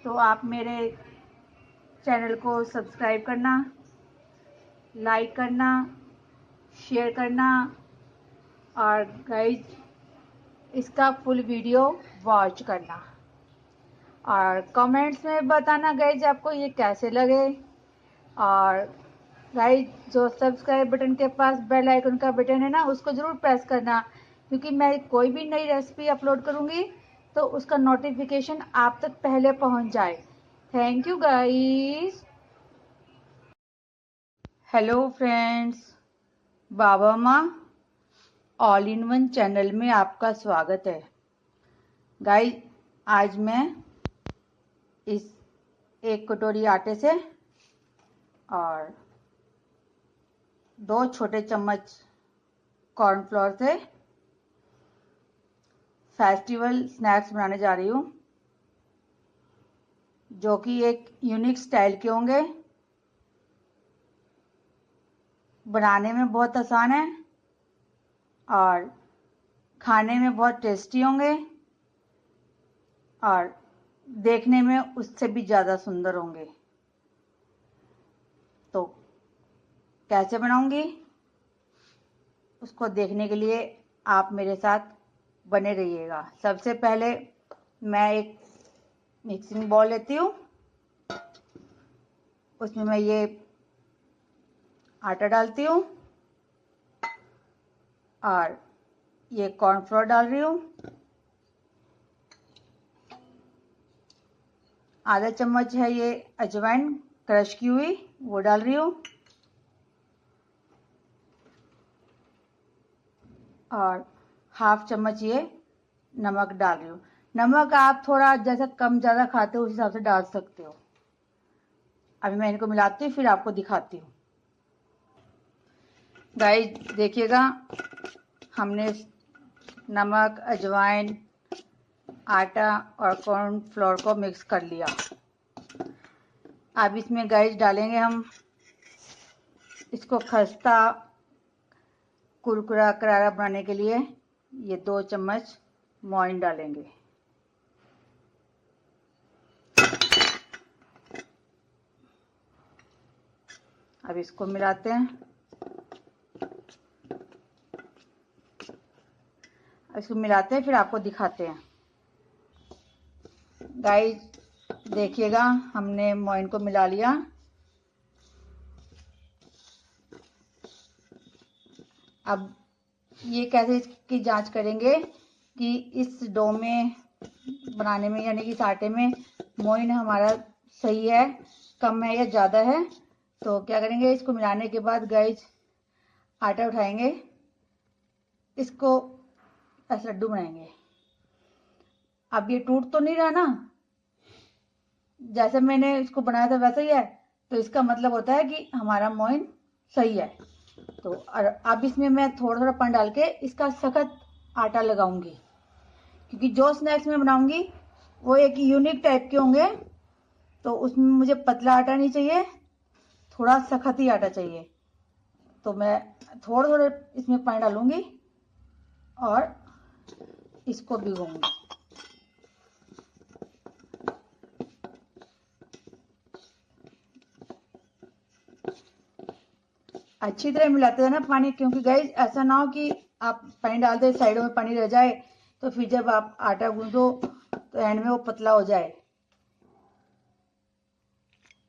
तो आप मेरे चैनल को सब्सक्राइब करना, लाइक करना, शेयर करना, और गाइस इसका फुल वीडियो वॉच करना, और कमेंट्स में बताना गाइस आपको ये कैसे लगे। और गाइस जो सब्सक्राइब बटन के पास बेल आइकन का बटन है ना, उसको ज़रूर प्रेस करना, क्योंकि मैं कोई भी नई रेसिपी अपलोड करूँगी तो उसका नोटिफिकेशन आप तक पहले पहुँच जाए। Thank you guys. Hello friends, Baba Maa all in one channel में आपका स्वागत है। गाइस आज मैं इस 1 कटोरी आटे से और 2 छोटे चम्मच कॉर्नफ्लोर से फेस्टिवल स्नैक्स बनाने जा रही हूँ, जो कि एक यूनिक स्टाइल के होंगे बनाने में बहुत आसान है और खाने में बहुत टेस्टी होंगे और देखने में उससे भी ज़्यादा सुंदर होंगे। तो कैसे बनाऊंगी उसको देखने के लिए आप मेरे साथ बने रहिएगा। सबसे पहले मैं एक मिक्सिंग बाउल लेती हूँ, उसमें मैं ये आटा डालती हूँ और ये कॉर्नफ्लोर डाल रही हूँ। आधा चम्मच है ये अजवाइन क्रश की हुई, वो डाल रही हूँ और हाफ चम्मच ये नमक डाल रही हूँ। नमक आप थोड़ा जैसा कम ज़्यादा खाते हो उस हिसाब से डाल सकते हो। अभी मैं इनको मिलाती हूँ फिर आपको दिखाती हूँ। गाइस देखिएगा, हमने नमक, अजवाइन, आटा और कॉर्नफ्लोर को मिक्स कर लिया। अब इसमें गाइस डालेंगे हम इसको खस्ता कुरकुरा करारा बनाने के लिए ये 2 चम्मच मोइन डालेंगे। अब इसको मिलाते हैं। इसको मिलाते हैं फिर आपको दिखाते हैं। गाइस देखिएगा, हमने मोइन को मिला लिया। अब ये कैसे इसकी जांच करेंगे कि इस डो में बनाने में यानी कि इस आटे में मोइन हमारा सही है, कम है या ज़्यादा है। तो क्या करेंगे, इसको मिलाने के बाद गाइस आटा उठाएंगे, इसको ऐसे लड्डू बनाएंगे। अब ये टूट तो नहीं रहा ना, जैसे मैंने इसको बनाया था वैसा ही है, तो इसका मतलब होता है कि हमारा मोइन सही है। तो अब इसमें मैं थोड़ा थोड़ा पानी डाल के इसका सख्त आटा लगाऊंगी, क्योंकि जो स्नैक्स मैं बनाऊंगी वो एक यूनिक टाइप के होंगे। तो उसमें मुझे पतला आटा नहीं चाहिए, थोड़ा सख्त ही आटा चाहिए। तो मैं थोड़ा थोड़ा इसमें पानी डालूंगी और इसको भिगोऊंगी। अच्छी तरह मिलाते रहना पानी, क्योंकि गाइस ऐसा ना हो कि आप पानी डालते साइडों में पानी रह जाए तो फिर जब आप आटा गूंदो तो एंड में वो पतला हो जाए।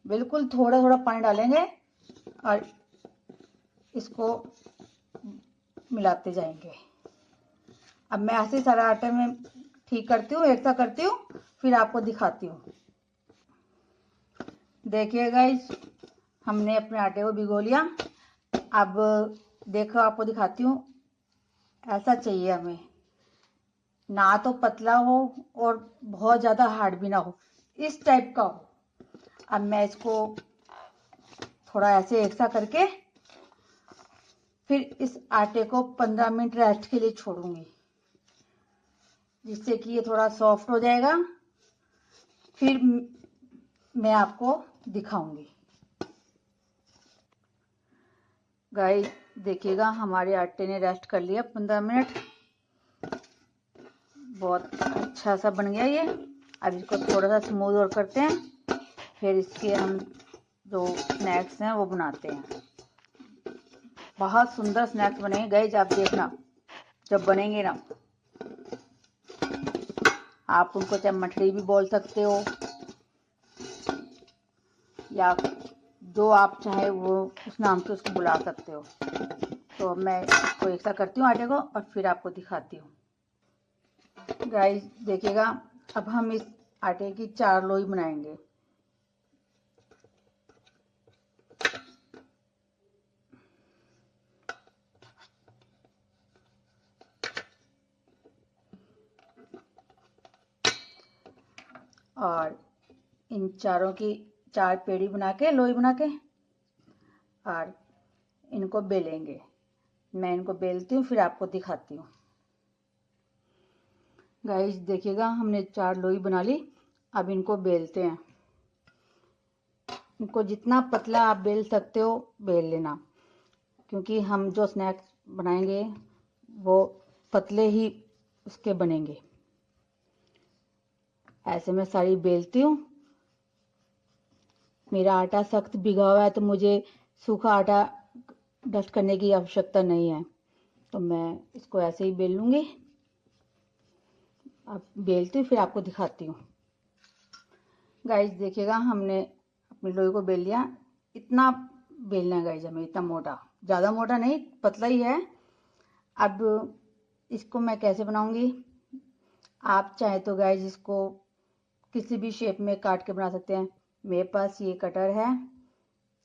बिल्कुल थोड़ा थोड़ा पानी डालेंगे और इसको मिलाते जाएंगे। अब मैं ऐसे सारा आटा में ठीक करती हूँ, एक सा करती हूँ, फिर आपको दिखाती हूँ। देखिए गाइस, हमने अपने आटे को भिगो लिया। अब देखो आपको दिखाती हूँ, ऐसा चाहिए हमें, ना तो पतला हो और बहुत ज़्यादा हार्ड भी ना हो, इस टाइप का हो। अब मैं इसको थोड़ा ऐसे एक सा करके फिर इस आटे को 15 मिनट रेस्ट के लिए छोड़ूंगी, जिससे कि ये थोड़ा सॉफ्ट हो जाएगा। फिर मैं आपको दिखाऊंगी। गाइस देखिएगा, हमारे आटे ने रेस्ट कर लिया 15 मिनट, बहुत अच्छा सा बन गया ये। अब इसको थोड़ा सा स्मूथ और करते हैं, फिर इसके हम जो स्नैक्स हैं वो बनाते हैं। बहुत सुंदर स्नैक्स बनेंगे गाइस, आप देखना जब बनेंगे ना। आप उनको चाहे मठरी भी बोल सकते हो या जो आप चाहे वो उस नाम से उसको बुला सकते हो। तो मैं इसको एक सा करती हूँ आटे को और फिर आपको दिखाती हूँ। गाइस देखिएगा, अब हम इस आटे की 4 लोई बनाएंगे। और इन चारों की 4 पेड़ी बना के, लोई बना के, और इनको बेलेंगे। मैं इनको बेलती हूँ फिर आपको दिखाती हूँ। गाइस देखिएगा, हमने 4 लोई बना ली। अब इनको बेलते हैं। इनको जितना पतला आप बेल सकते हो बेल लेना। क्योंकि हम जो स्नैक्स बनाएंगे वो पतले ही उसके बनेंगे। ऐसे मैं सारी बेलती हूँ। मेरा आटा सख्त भिगा हुआ है तो मुझे सूखा आटा डस्ट करने की आवश्यकता नहीं है, तो मैं इसको ऐसे ही बेल लूँगी। अब बेलती हूँ फिर आपको दिखाती हूँ। गाइस देखिएगा, हमने अपनी लोई को बेल लिया। इतना बेलना है गाइस हमें, इतना मोटा, ज़्यादा मोटा नहीं, पतला ही है। अब इसको मैं कैसे बनाऊंगी, आप चाहे तो गाइस इसको किसी भी शेप में काट के बना सकते हैं। मेरे पास ये कटर है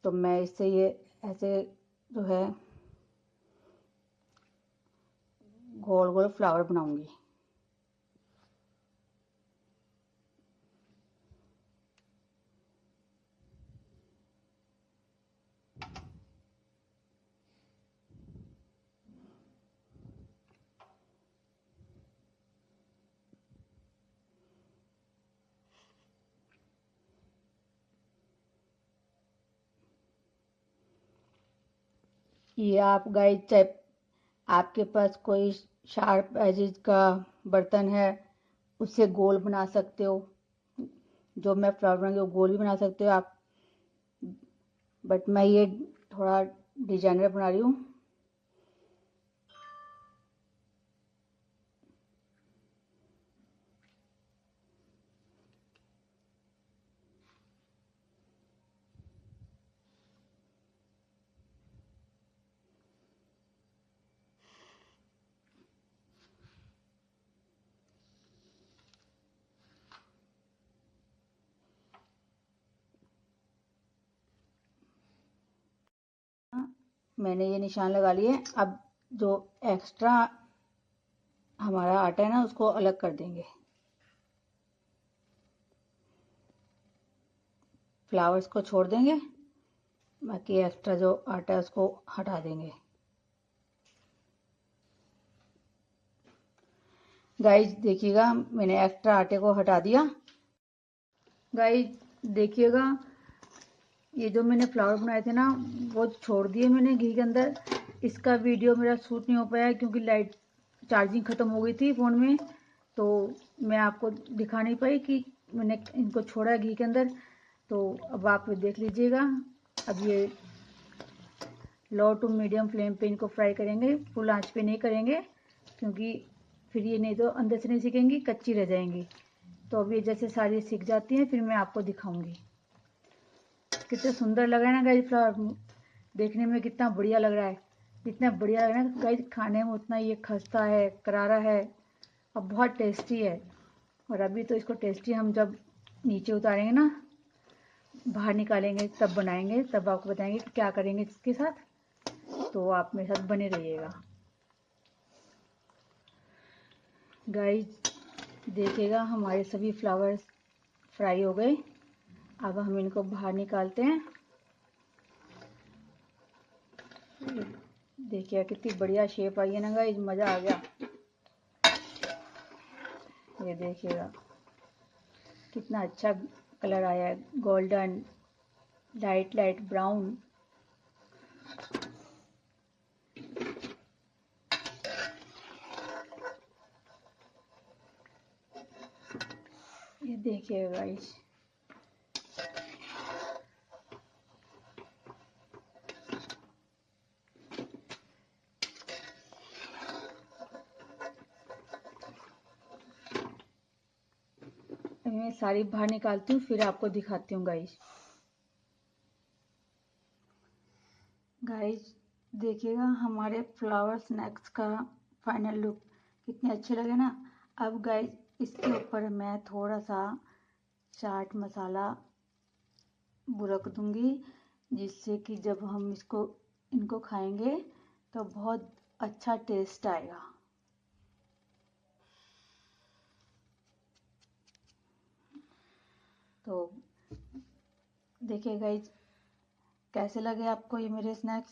तो मैं इससे ये ऐसे जो है गोल गोल फ्लावर बनाऊंगी। ये आप गाइस चाहे आपके पास कोई शार्प एजेस का बर्तन है उससे गोल बना सकते हो। जो मैं फ्लावर बनाऊंगी वो गोल भी बना सकते हो आप, बट मैं ये थोड़ा डिजाइनर बना रही हूँ। मैंने ये निशान लगा लिए। अब जो एक्स्ट्रा हमारा आटा है ना उसको अलग कर देंगे, फ्लावर्स को छोड़ देंगे, बाकी एक्स्ट्रा जो आटा है उसको हटा देंगे। गाइस देखिएगा, मैंने एक्स्ट्रा आटे को हटा दिया। गाइस देखिएगा, ये जो मैंने फ्लावर बनाए थे ना वो छोड़ दिए मैंने घी के अंदर। इसका वीडियो मेरा शूट नहीं हो पाया क्योंकि लाइट चार्जिंग ख़त्म हो गई थी फ़ोन में, तो मैं आपको दिखा नहीं पाई कि मैंने इनको छोड़ा है घी के अंदर। तो अब आप देख लीजिएगा। अब ये लो टू मीडियम फ्लेम पे इनको फ्राई करेंगे, फुल आंच पे नहीं करेंगे क्योंकि फिर ये नहीं तो अंदर से नहीं सिकेंगी, कच्ची रह जाएंगी। तो अब ये जैसे सारी सिक जाती हैं फिर मैं आपको दिखाऊंगी। कितना सुंदर लग रहा है ना गाइस फ्लावर, देखने में कितना बढ़िया लग रहा है। जितना बढ़िया लग रहा है गाइस खाने में उतना ये खस्ता है, करारा है और बहुत टेस्टी है। और अभी तो इसको टेस्टी हम जब नीचे उतारेंगे ना, बाहर निकालेंगे तब बनाएंगे, तब आपको बताएंगे कि क्या करेंगे इसके साथ। तो आप मेरे साथ बने रहिएगा। गाइस देखिएगा, हमारे सभी फ्लावर्स फ्राई हो गए। अब हम इनको बाहर निकालते हैं। देखिए कितनी बढ़िया शेप आई है ना गाइस, मज़ा आ गया। ये देखिएगा कितना अच्छा कलर आया है, गोल्डन, लाइट लाइट ब्राउन। ये देखिए गाइस, मैं सारी बाहर निकालती हूँ फिर आपको दिखाती हूँ गाइस। गाइस देखिएगा हमारे फ्लावर स्नैक्स का फाइनल लुक कितने अच्छे लगे ना। अब गाइस इसके ऊपर मैं थोड़ा सा चाट मसाला बुरक दूंगी, जिससे कि जब हम इनको खाएंगे तो बहुत अच्छा टेस्ट आएगा। तो देखिए गाइस कैसे लगे आपको ये मेरे स्नैक्स।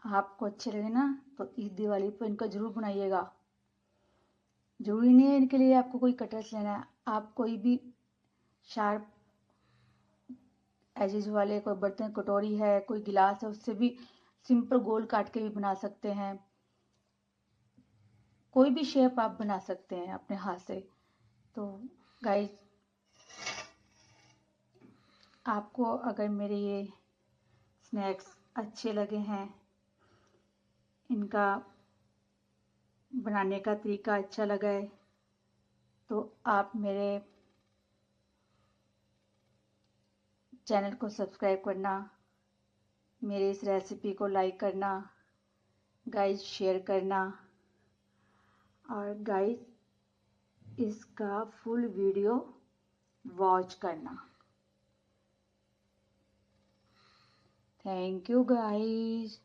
आपको अच्छे लगे ना तो इस दिवाली पर इनको ज़रूर बनाइएगा। ज़रूरी नहीं है इनके लिए आपको कोई कटर्स लेना है, आप कोई भी शार्प एजेस वाले कोई बर्तन, कटोरी है, कोई गिलास है, उससे भी सिंपल गोल काट के भी बना सकते हैं। कोई भी शेप आप बना सकते हैं अपने हाथ से। तो गाइस, आपको अगर मेरे ये स्नैक्स अच्छे लगे हैं, इनका बनाने का तरीका अच्छा लगा है, तो आप मेरे चैनल को सब्सक्राइब करना, मेरे इस रेसिपी को लाइक करना, गाइस शेयर करना, और गाइस इसका फुल वीडियो वॉच करना। Thank you guys.